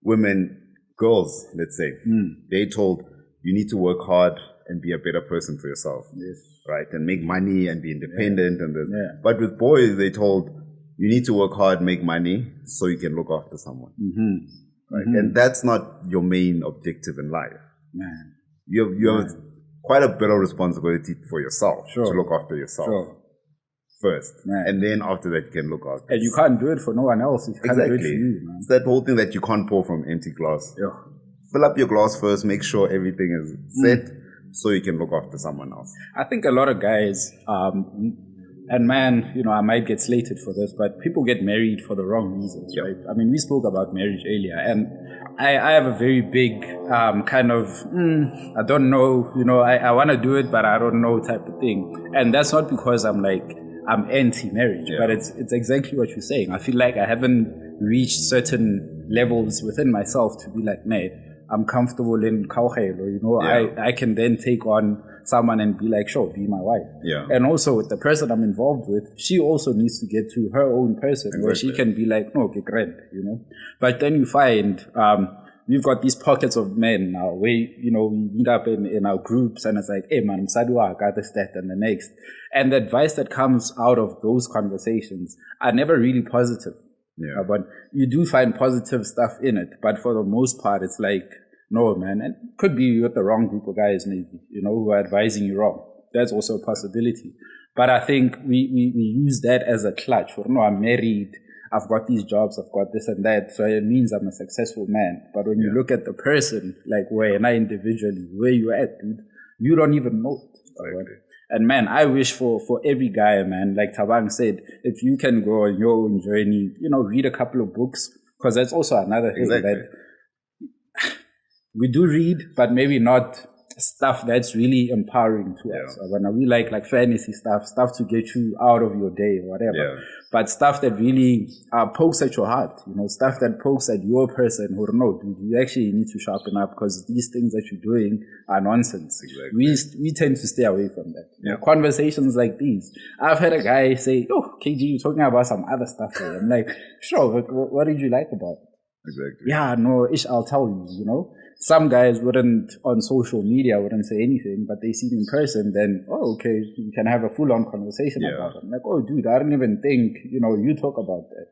women, girls, let's say, they're told you need to work hard and be a better person for yourself, right? And make money and be independent. But with boys, they're told you need to work hard, make money so you can look after someone. Right? And that's not your main objective in life. You have quite a bit of responsibility for yourself to look after yourself first. And then after that, you can look after. And you can't do it for no one else. You can't do it for you, man. It's that whole thing that you can't pour from empty glass. Fill up your glass first, make sure everything is set so you can look after someone else. I think a lot of guys, and man, I might get slated for this, but people get married for the wrong reasons, right? I mean, we spoke about marriage earlier, and I have a very big kind of, I don't know, I want to do it, but I don't know type of thing. And that's not because I'm anti-marriage, but it's exactly what you're saying. I feel like I haven't reached certain levels within myself to be like, nah, I'm comfortable in Kauhelo, I can then take on someone and be like, sure, be my wife. And also with the person I'm involved with, she also needs to get to her own person where she can be like, no, get great, But then you find we've got these pockets of men now where, we meet up in our groups and it's like, hey man, I got this, that, and the next. And the advice that comes out of those conversations are never really positive. But you do find positive stuff in it. But for the most part, it's like, no, man, and could be with the wrong group of guys, maybe, who are advising you wrong. That's also a possibility. But I think we use that as a clutch. No, I'm married, I've got these jobs, I've got this and that, so it means I'm a successful man. But when you look at the person, like where and I individually, where you at, dude, you don't even know. And man, I wish for every guy, man, like Thabang said, if you can go on your own journey, read a couple of books, because that's also another thing that we do read, but maybe not stuff that's really empowering to us. When we like fantasy stuff to get you out of your day or whatever. But stuff that really pokes at your heart, stuff that pokes at your person who no, dude, you actually need to sharpen up because these things that you're doing are nonsense. We tend to stay away from that. Conversations like these. I've had a guy say, oh, KG, you're talking about some other stuff here. I'm like, sure, what did you like about it? Yeah, no, I'll tell you, Some guys wouldn't, on social media, wouldn't say anything, but they see it in person, then, oh, okay, you can have a full-on conversation about it. I'm like, oh, dude, I don't even think, you talk about that,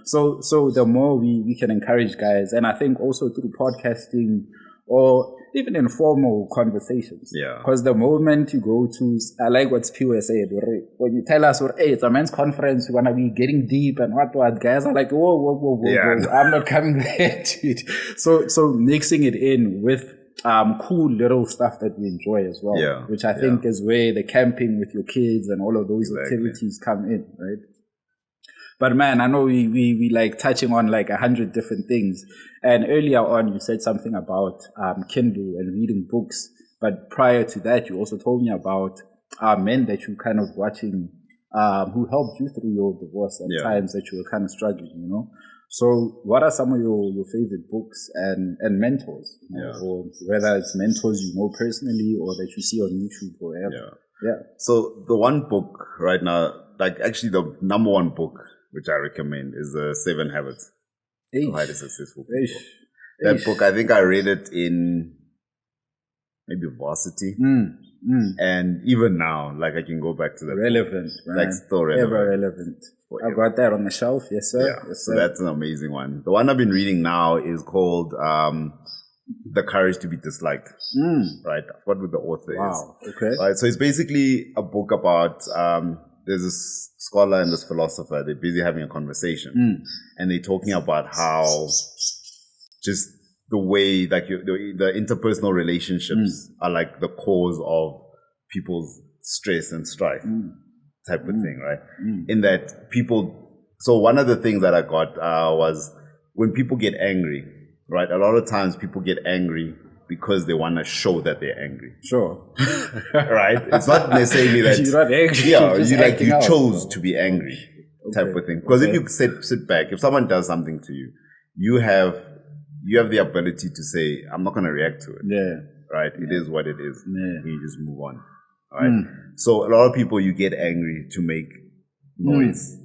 So the more we can encourage guys, and I think also through podcasting or even informal conversations. Because the moment you go to, I like what Spiwe said, when you tell us, hey, it's a men's conference, we're going to be getting deep and what, guys are like, whoa, I'm not coming there, dude. So mixing it in with cool little stuff that we enjoy as well, which I think is where the camping with your kids and all of those activities come in, right? But man, I know we like touching on like 100 different things. And earlier on, you said something about Kindle and reading books. But prior to that, you also told me about men that you kind of watching who helped you through your divorce and times that you were kind of struggling, So what are some of your favorite books and mentors? Or whether it's mentors personally or that you see on YouTube or wherever. So the one book right now, like actually the number one book, which I recommend, is The 7 Habits of Highly Successful People. That book, I think I read it in maybe varsity. And even now, like I can go back to that. Relevant, book. Like still relevant. Ever relevant. I got that on the shelf, yes sir. Yes, sir. So that's an amazing one. The one I've been reading now is called The Courage to be Disliked. Right? What the author is. Okay. Right. So it's basically a book about there's this scholar and this philosopher. They're busy having a conversation, and they're talking about how just the way like the interpersonal relationships are like the cause of people's stress and strife. type of thing, right? In that so one of the things that I got was when people get angry, right? A lot of times people get angry because they want to show that they're angry. Sure. Right? It's not necessarily that you're not angry. Yeah, you out. chose to be angry, type of thing. Because if you sit back, if someone does something to you, you have the ability to say, I'm not going to react to it. Yeah. Right? It is what it is. Yeah. You just move on. Right? So a lot of people, you get angry to make noise.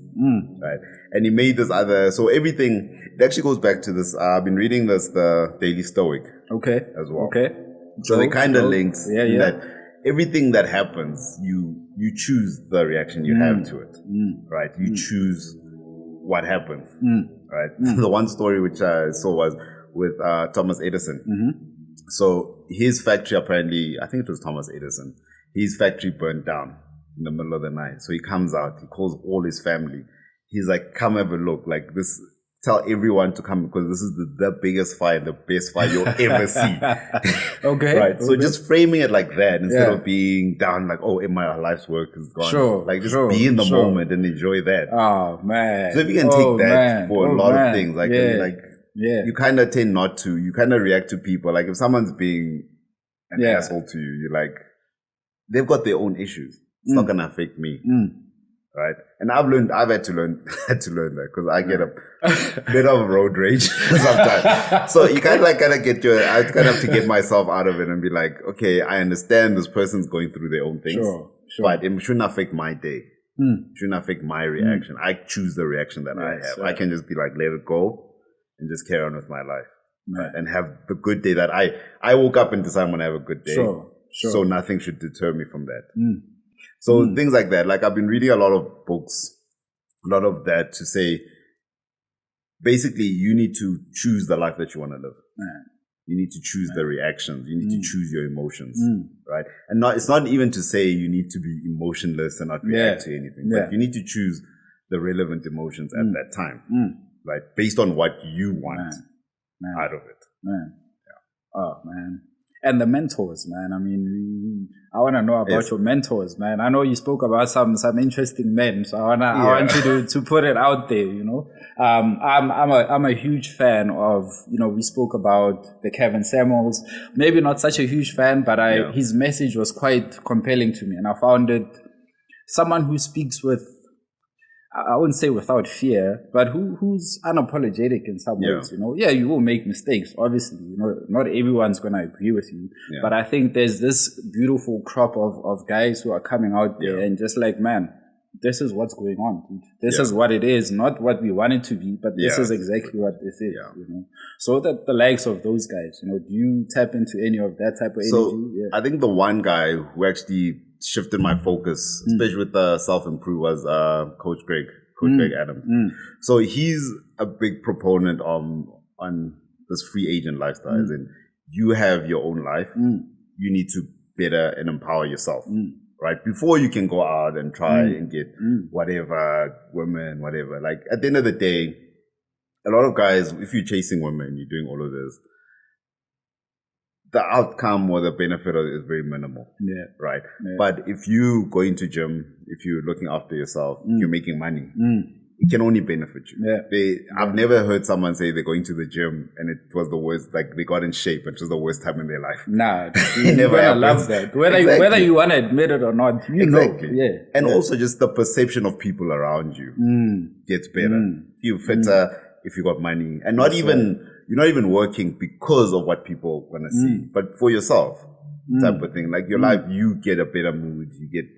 Right? And he made this so everything, it actually goes back to this. I've been reading the Daily Stoic. Okay. As well. Okay. So they kind of links that everything that happens, you choose the reaction you have to it. Right? You choose what happens. Right? The one story which I saw was with Thomas Edison. So his factory, apparently, I think it was Thomas Edison, his factory burned down in the middle of the night. So he comes out, he calls all his family. He's like, come have a look. Like this, tell everyone to come because this is the biggest fire, the best fire you'll ever see. Okay. Right. So just framing it like that instead of being down like, oh, my life's work is gone. Sure. Like just be in the moment and enjoy that. Oh man. So if you can take that for a lot of things, like you kind of tend not to. You kind of react to people. Like if someone's being an asshole to you, you're like, they've got their own issues. It's not gonna affect me, right? And I've had to learn that because I get a bit of road rage sometimes. So you kind of I kind of have to get myself out of it and be like, okay, I understand this person's going through their own things, sure. but it shouldn't affect my day. Shouldn't affect my reaction. I choose the reaction that I have. I can just be like, let it go and just carry on with my life, right? And have the good day that I woke up and decided I'm gonna have a good day. Sure. So nothing should deter me from that. So things like that. Like I've been reading a lot of books, a lot of that to say, basically you need to choose the life that you want to live. You need to choose the reactions. You need to choose your emotions, right? And it's not even to say you need to be emotionless and not react to anything. But you need to choose the relevant emotions at that time, right? Based on what you want out of it. Oh man. And the mentors, man. I mean, I want to know about your mentors, man. I know you spoke about some interesting men, so I want you to put it out there. You know, I'm a huge fan of. You know, we spoke about the Kevin Samuels. Maybe not such a huge fan, but his message was quite compelling to me, and I found it someone who speaks with. I wouldn't say without fear, but who's unapologetic in some ways, you know? Yeah, you will make mistakes, obviously, you know, not everyone's going to agree with you, but I think there's this beautiful crop of guys who are coming out there and just like, man, this is what's going on. This is what it is, not what we want it to be, but this is exactly what this is, you know? So that the likes of those guys, you know, do you tap into any of that type of energy? So I think the one guy who actually shifted my focus, especially with the self-improve, was Coach Greg Adams. So he's a big proponent on this free agent lifestyle. And you have your own life. You need to better and empower yourself, right? Before you can go out and try and get whatever, women, whatever. Like at the end of the day, a lot of guys, if you're chasing women, you're doing all of this, the outcome or the benefit of it is very minimal, right? But if you go into gym, if you're looking after yourself, you're making money, it can only benefit you. I've never heard someone say they're going to the gym and it was the worst, like they got in shape, it was the worst time in their life. Nah, you're gonna love that. Whether you want to admit it or not, you know. And also just the perception of people around you gets better. You're fitter, if you got money, and you're not even working because of what people want to see, but for yourself, type of thing. Like your life, you get a better mood, you get.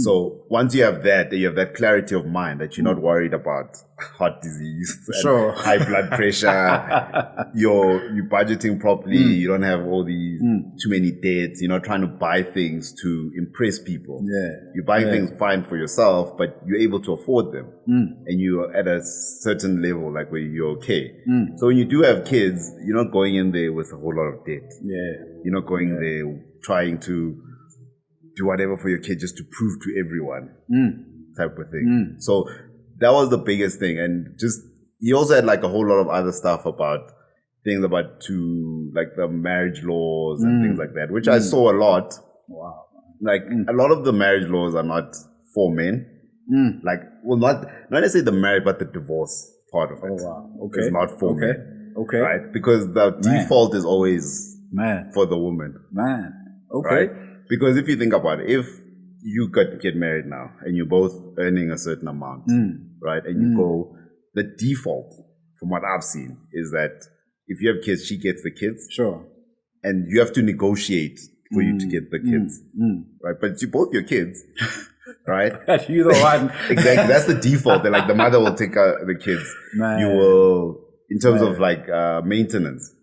So once you have that clarity of mind that you're not worried about heart disease, and high blood pressure, you're budgeting properly, you don't have all these too many debts, you're not trying to buy things to impress people. You're buying things fine for yourself, but you're able to afford them. And you're at a certain level, like where you're okay. So when you do have kids, you're not going in there with a whole lot of debt. You're not going there trying to do whatever for your kid just to prove to everyone, type of thing. So that was the biggest thing. And just, he also had like a whole lot of other stuff about things about like the marriage laws and things like that, which I saw a lot. Like a lot of the marriage laws are not for men. Like, well, not necessarily the marriage, but the divorce part of it. Oh, wow. Okay. It's not for me. Okay. Right? Because the default is always for the woman. Okay. Right? Because if you think about it, if you get married now and you're both earning a certain amount, right? And you go, the default from what I've seen is that if you have kids, she gets the kids. Sure. And you have to negotiate for you to get the kids. Right? But it's both your kids. Right? You're the one. Exactly. That's the default. That like the mother will take the kids. Man. You will, in terms of like maintenance.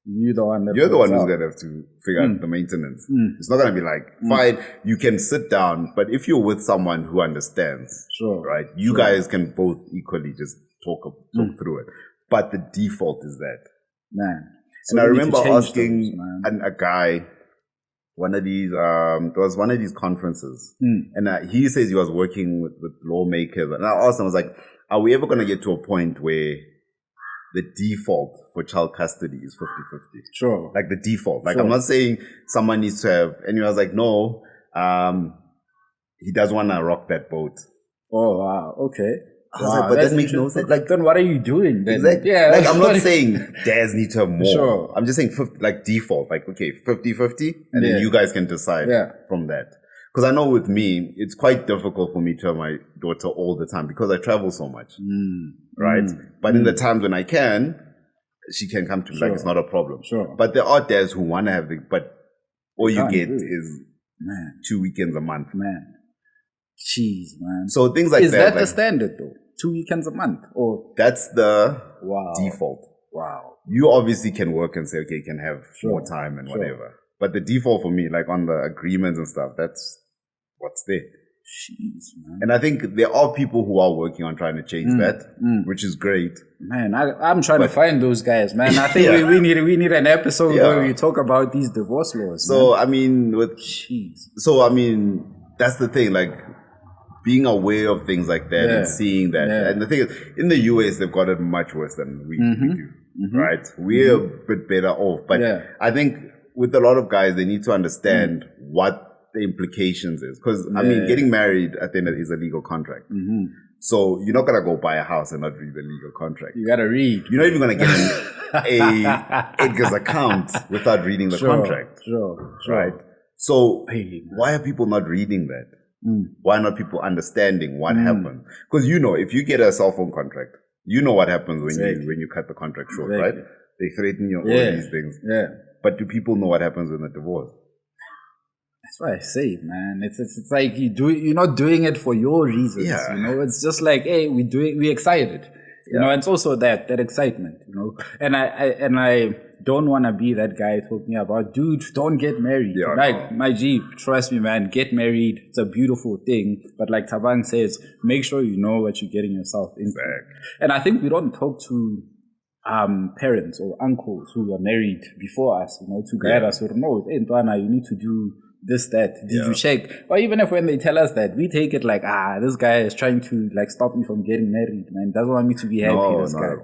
You're the one. You're the one who's gonna have to figure out the maintenance. It's not gonna be like fine. You can sit down, but if you're with someone who understands, right? You guys can both equally just talk through it. But the default is that, man. So and I remember asking a guy. One of these, there was one of these conferences, and he says he was working with lawmakers. And I asked him, I was like, are we ever going to get to a point where the default for child custody is 50-50? Sure. Like the default. Like, I'm not saying someone needs to have, and he was like, no, he doesn't want to rock that boat. Oh, wow. Okay. I was like, but that makes no sense. Like, then what are you doing then? Exactly. Yeah. Like, I'm not saying dads need to have more. Sure. I'm just saying like default, like, okay, 50-50, and then you guys can decide from that. Because I know with me, it's quite difficult for me to have my daughter all the time because I travel so much. Right? But in the times when I can, she can come to me. Like, it's not a problem. Sure. But there are dads who want to have but all you get is 2 weekends a month. Man. Jeez, man. So things like that. Is that the standard though? 2 weekends a month? Or that's the default. Wow. You obviously can work and say, okay, you can have more time and whatever. But the default for me, like on the agreements and stuff, that's what's there. Jeez, man. And I think there are people who are working on trying to change that, which is great. Man, I'm trying to find those guys, man. I think we need an episode where we talk about these divorce laws. So, man. I mean, that's the thing, like, being aware of things like that and seeing that. And the thing is, in the US, they've got it much worse than we do, right? We're a bit better off. But I think with a lot of guys, they need to understand what the implications is. Because, I mean, getting married at the end is a legal contract. So you're not going to go buy a house and not read the legal contract. You got to read. You're not even going to get a Edgar's account without reading the contract. Right? So why are people not reading that? Why not people understanding what happened? Because if you get a cell phone contract, you know what happens when you cut the contract short, right? They threaten you, all these things. But do people know what happens when the divorce? That's why I say, man. It's like you're not doing it for your reasons. It's just like, hey, we're excited. You know, it's also that excitement, And I don't want to be that guy talking about, dude, don't get married. My G, trust me, man, get married. It's a beautiful thing. But like Thabang says, make sure you know what you're getting yourself into. And I think we don't talk to parents or uncles who are married before us, to guide us or no, hey, Ntwana, you need to do this, that. Did you check? Or even if when they tell us that, we take it like, this guy is trying to like stop me from getting married, man. Doesn't want me to be happy, this guy.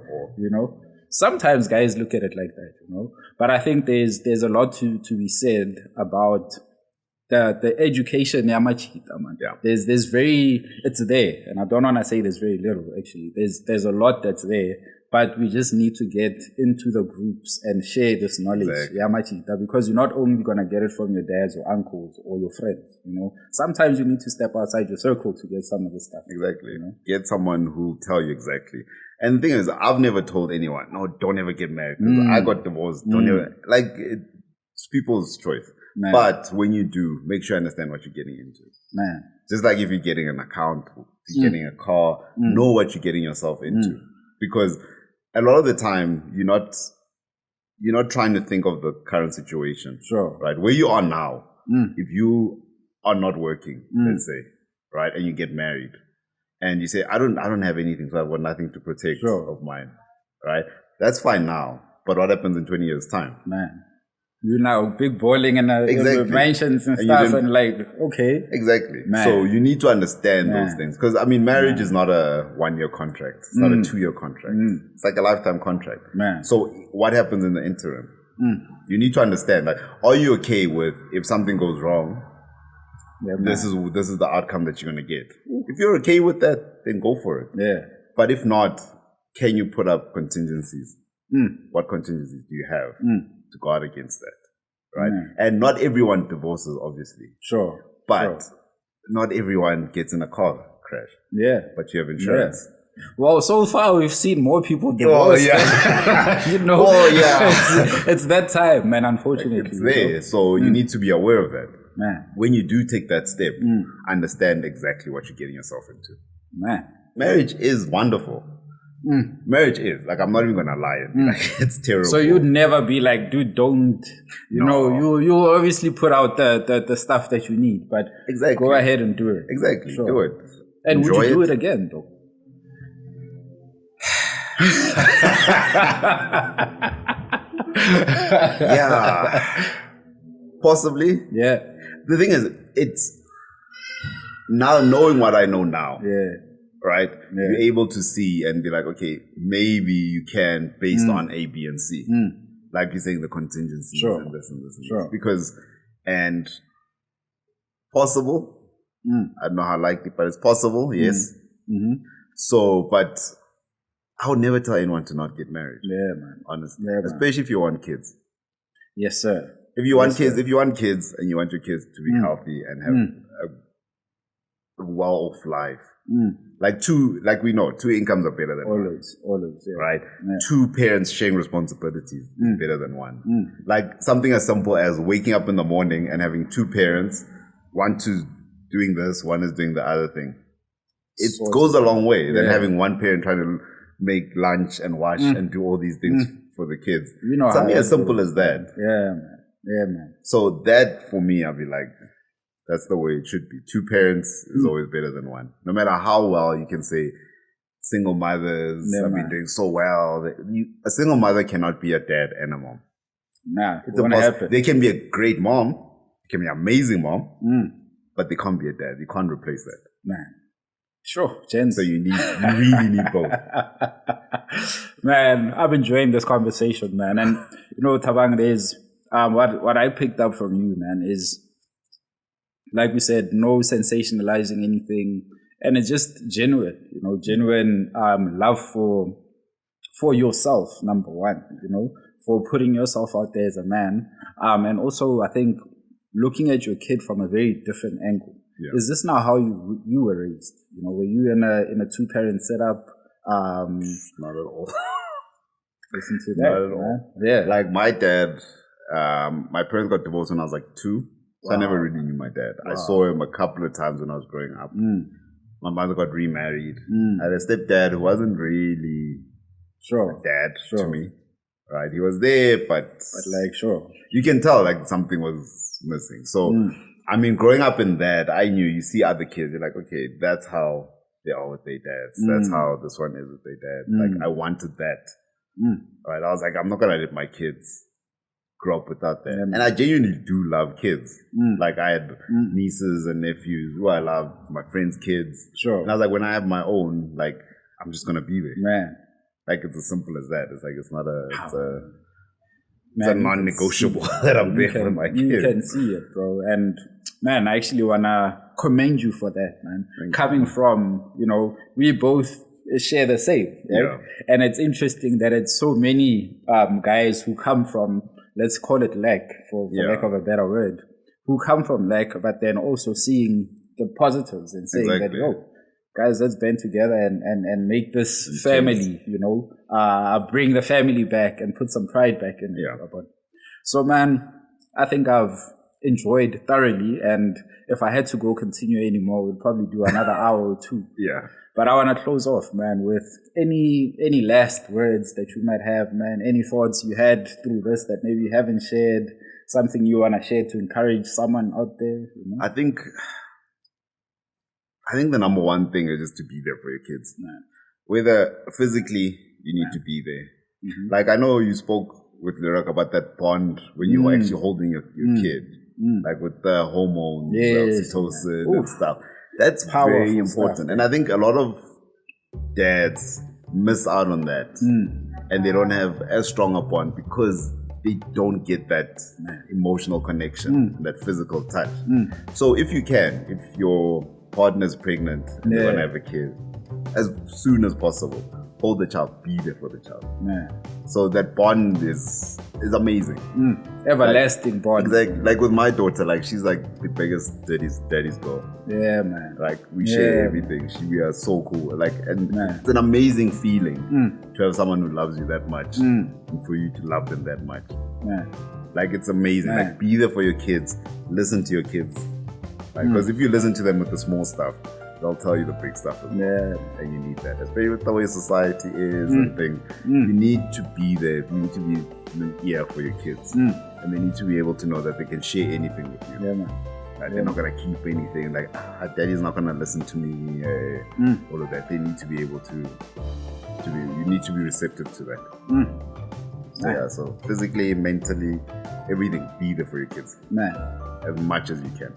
Sometimes guys look at it like that, But I think there's a lot to be said about the education. It's there, and I don't want to say there's very little. Actually, there's a lot that's there, but we just need to get into the groups and share this knowledge. Because you're not only gonna get it from your dads or uncles or your friends. Sometimes you need to step outside your circle to get some of the stuff. Get someone who'll tell you exactly. And the thing is, I've never told anyone, no, don't ever get married. I got divorced. Don't ever, it's people's choice. Man. But when you do, make sure you understand what you're getting into. Man. Just like if you're getting an account, if you're getting a car, know what you're getting yourself into. Because a lot of the time, you're not trying to think of the current situation. Right? Where you are now, if you are not working, let's say, right, and you get married, and you say, I don't have anything, so I've got nothing to protect of mine, right? That's fine now, but what happens in 20 years' time? Man, you're now big boiling in mansions and stuff, and okay. Exactly. Man. So you need to understand those things. Because, marriage is not a 1-year contract. It's not a 2-year contract. It's like a lifetime contract. Man. So what happens in the interim? You need to understand, are you okay with if something goes wrong, this is the outcome that you're gonna get. If you're okay with that, then go for it. Yeah. But if not, can you put up contingencies? What contingencies do you have to guard against that? Right? And not everyone divorces, obviously. Sure. But not everyone gets in a car crash. Yeah. But you have insurance. Yeah. Well, so far we've seen more people divorce. Oh, yeah. You know, it's that time, man, unfortunately. It's there. You know? So you need to be aware of that. Man. When you do take that step, understand exactly what you're getting yourself into. Man. Marriage is wonderful. Marriage is. Like, I'm not even going to lie. Like, it's terrible. So you'd never be like, dude, don't, you know, you obviously put out the stuff that you need, but go ahead and do it. Exactly. Sure. Do it. And enjoy would you do it again, though? Yeah. Possibly. Yeah. The thing is, it's now knowing what I know now. Yeah. Right? Yeah. You're able to see and be like, okay, maybe you can based on A, B, and C. Like you're saying, the contingencies and this and this and this. Because, and possible. I don't know how likely, but it's possible, yes. So, but I would never tell anyone to not get married. Yeah, man. Honestly. Yeah, especially if you want kids. Yes, sir. If you want kids, if you want kids and you want your kids to be healthy and have a well-off life, like we know, two incomes are better than one. Always, yeah. Right? Yeah. Two parents sharing responsibilities is better than one. Like something as simple as waking up in the morning and having two parents, one to doing this, one is doing the other thing. It goes a long way than having one parent trying to make lunch and wash and do all these things for the kids. You know, something as simple as that. Yeah, man. Yeah, man. So that for me, I'll be like, that's the way it should be. Two parents is always better than one. No matter how well you can say single mothers have been doing so well. A single mother cannot be a dad and a mom. Nah, it won't happen. They can be a great mom, they can be an amazing mom, but they can't be a dad. You can't replace that. Man. Sure, Jen. So you really need both. Man, I've been enjoying this conversation, man. And you know, Thabang, there's what I picked up from you, man, is like we said, no sensationalizing anything, and it's just genuine, you know, genuine love for yourself, number one, you know, for putting yourself out there as a man, and also I think looking at your kid from a very different angle. Yeah. Is this now how you were raised? You know, were you in a 2-parent setup? Not at all. Listen to that. Not at all. Yeah. Like my dad, my parents got divorced when I was like 2. So I never really knew my dad. I saw him a couple of times when I was growing up. My mother got remarried. I had a stepdad who wasn't really a dad to me. Right? He was there, but like, you can tell like something was missing. So, I mean, growing up in that, I knew you see other kids, you're like, okay, that's how they are with their dads. That's how this one is with their dad. Like, I wanted that. Right? I was like, I'm not going to let my kids grow up without that. And I genuinely do love kids. Like, I had nieces and nephews who I love, my friends' kids. And I was like, when I have my own, like, I'm just going to be there. Man. Like, it's as simple as that. It's like, it's not it's a non-negotiable that I'm there for my kids. You can see it, bro. And man, I actually want to commend you for that, man. Coming from, you know, we both share the same. Right? Yeah. And it's interesting that it's so many guys who come from, let's call it lack, for lack of a better word, who come from lack, but then also seeing the positives and saying that, yo, guys, let's band together and make this family, you know, bring the family back and put some pride back in it. Yeah. So, man, I think I've enjoyed thoroughly. And if I had to go continue anymore, we'd probably do another hour or 2. Yeah. But I want to close off, man, with any last words that you might have, man, any thoughts you had through this that maybe you haven't shared, something you want to share to encourage someone out there. You know? I think the number one thing is just to be there for your kids. Man. Whether physically you need to be there. Like, I know you spoke with Lyric about that bond when you were actually holding your kid, like with the hormones, oxytocin and stuff. That's very important. Stuff. And I think a lot of dads miss out on that. And they don't have as strong a bond because they don't get that emotional connection, that physical touch. So if you can, if your partner's pregnant and you want to have a kid, as soon as possible, hold the child, be there for the child. So that bond is amazing. Everlasting bond. Exactly. Like with my daughter, like she's like the biggest daddy's girl. Yeah, man. Like we share everything. We are so cool. Like, and it's an amazing feeling to have someone who loves you that much and for you to love them that much. Like it's amazing. Like be there for your kids. Listen to your kids. Like, because if you listen to them with the small stuff, they'll tell you the big stuff as well. And you need that. Especially with the way society is and things. You need to be there. You need to be an ear for your kids. And they need to be able to know that they can share anything with you. Like, they're not going to keep anything. Like, daddy's not going to listen to me. All of that. They need to be able to be, you need to be receptive to that. So physically, mentally, everything, be there for your kids. As much as you can.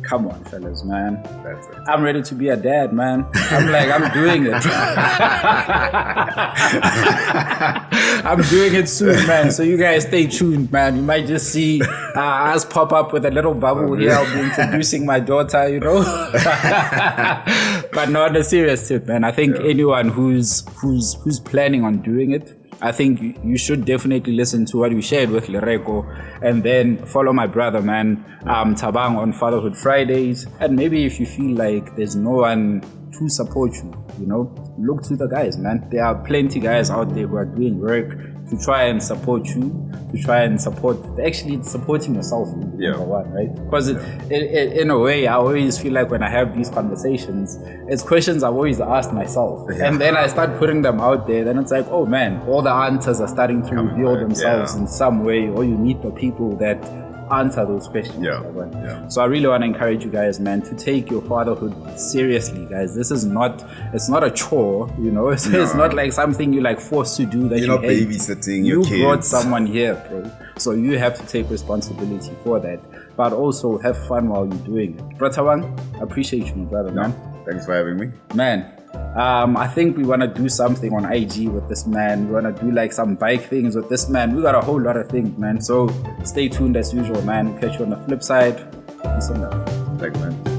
Come on, fellas, man. That's it. I'm ready to be a dad, man. I'm doing it. I'm doing it soon, man. So you guys stay tuned, man. You might just see us pop up with a little bubble here. I'll be introducing my daughter, you know. But no, on a serious tip, man. I think anyone who's planning on doing it, I think you should definitely listen to what we shared with Lereko, and then follow my brother, man, Thabang, on Fatherhood Fridays. And maybe if you feel like there's no one to support you, you know, look to the guys, man. There are plenty guys out there who are doing work to try and support you, to try and actually supporting yourself, number one, right? Because in a way, I always feel like when I have these conversations, it's questions I've always asked myself. And then I start putting them out there, then it's like, oh man, all the answers are starting to reveal themselves in some way, or you meet the people that answer those questions. So I really want to encourage you guys, man, to take your fatherhood seriously, guys. This is it's not a chore, you know. It's not like something you're like forced to do that you're not babysitting your kids. You brought someone here, bro. So you have to take responsibility for that, but also have fun while you're doing it. Bro Thabang, I appreciate you, my brother, man. Thanks for having me. Man, I think we want to do something on IG with this man. We want to do like some bike things with this man. We got a whole lot of things, man. So stay tuned as usual, man. Catch you on the flip side. Peace and love. Thanks, man.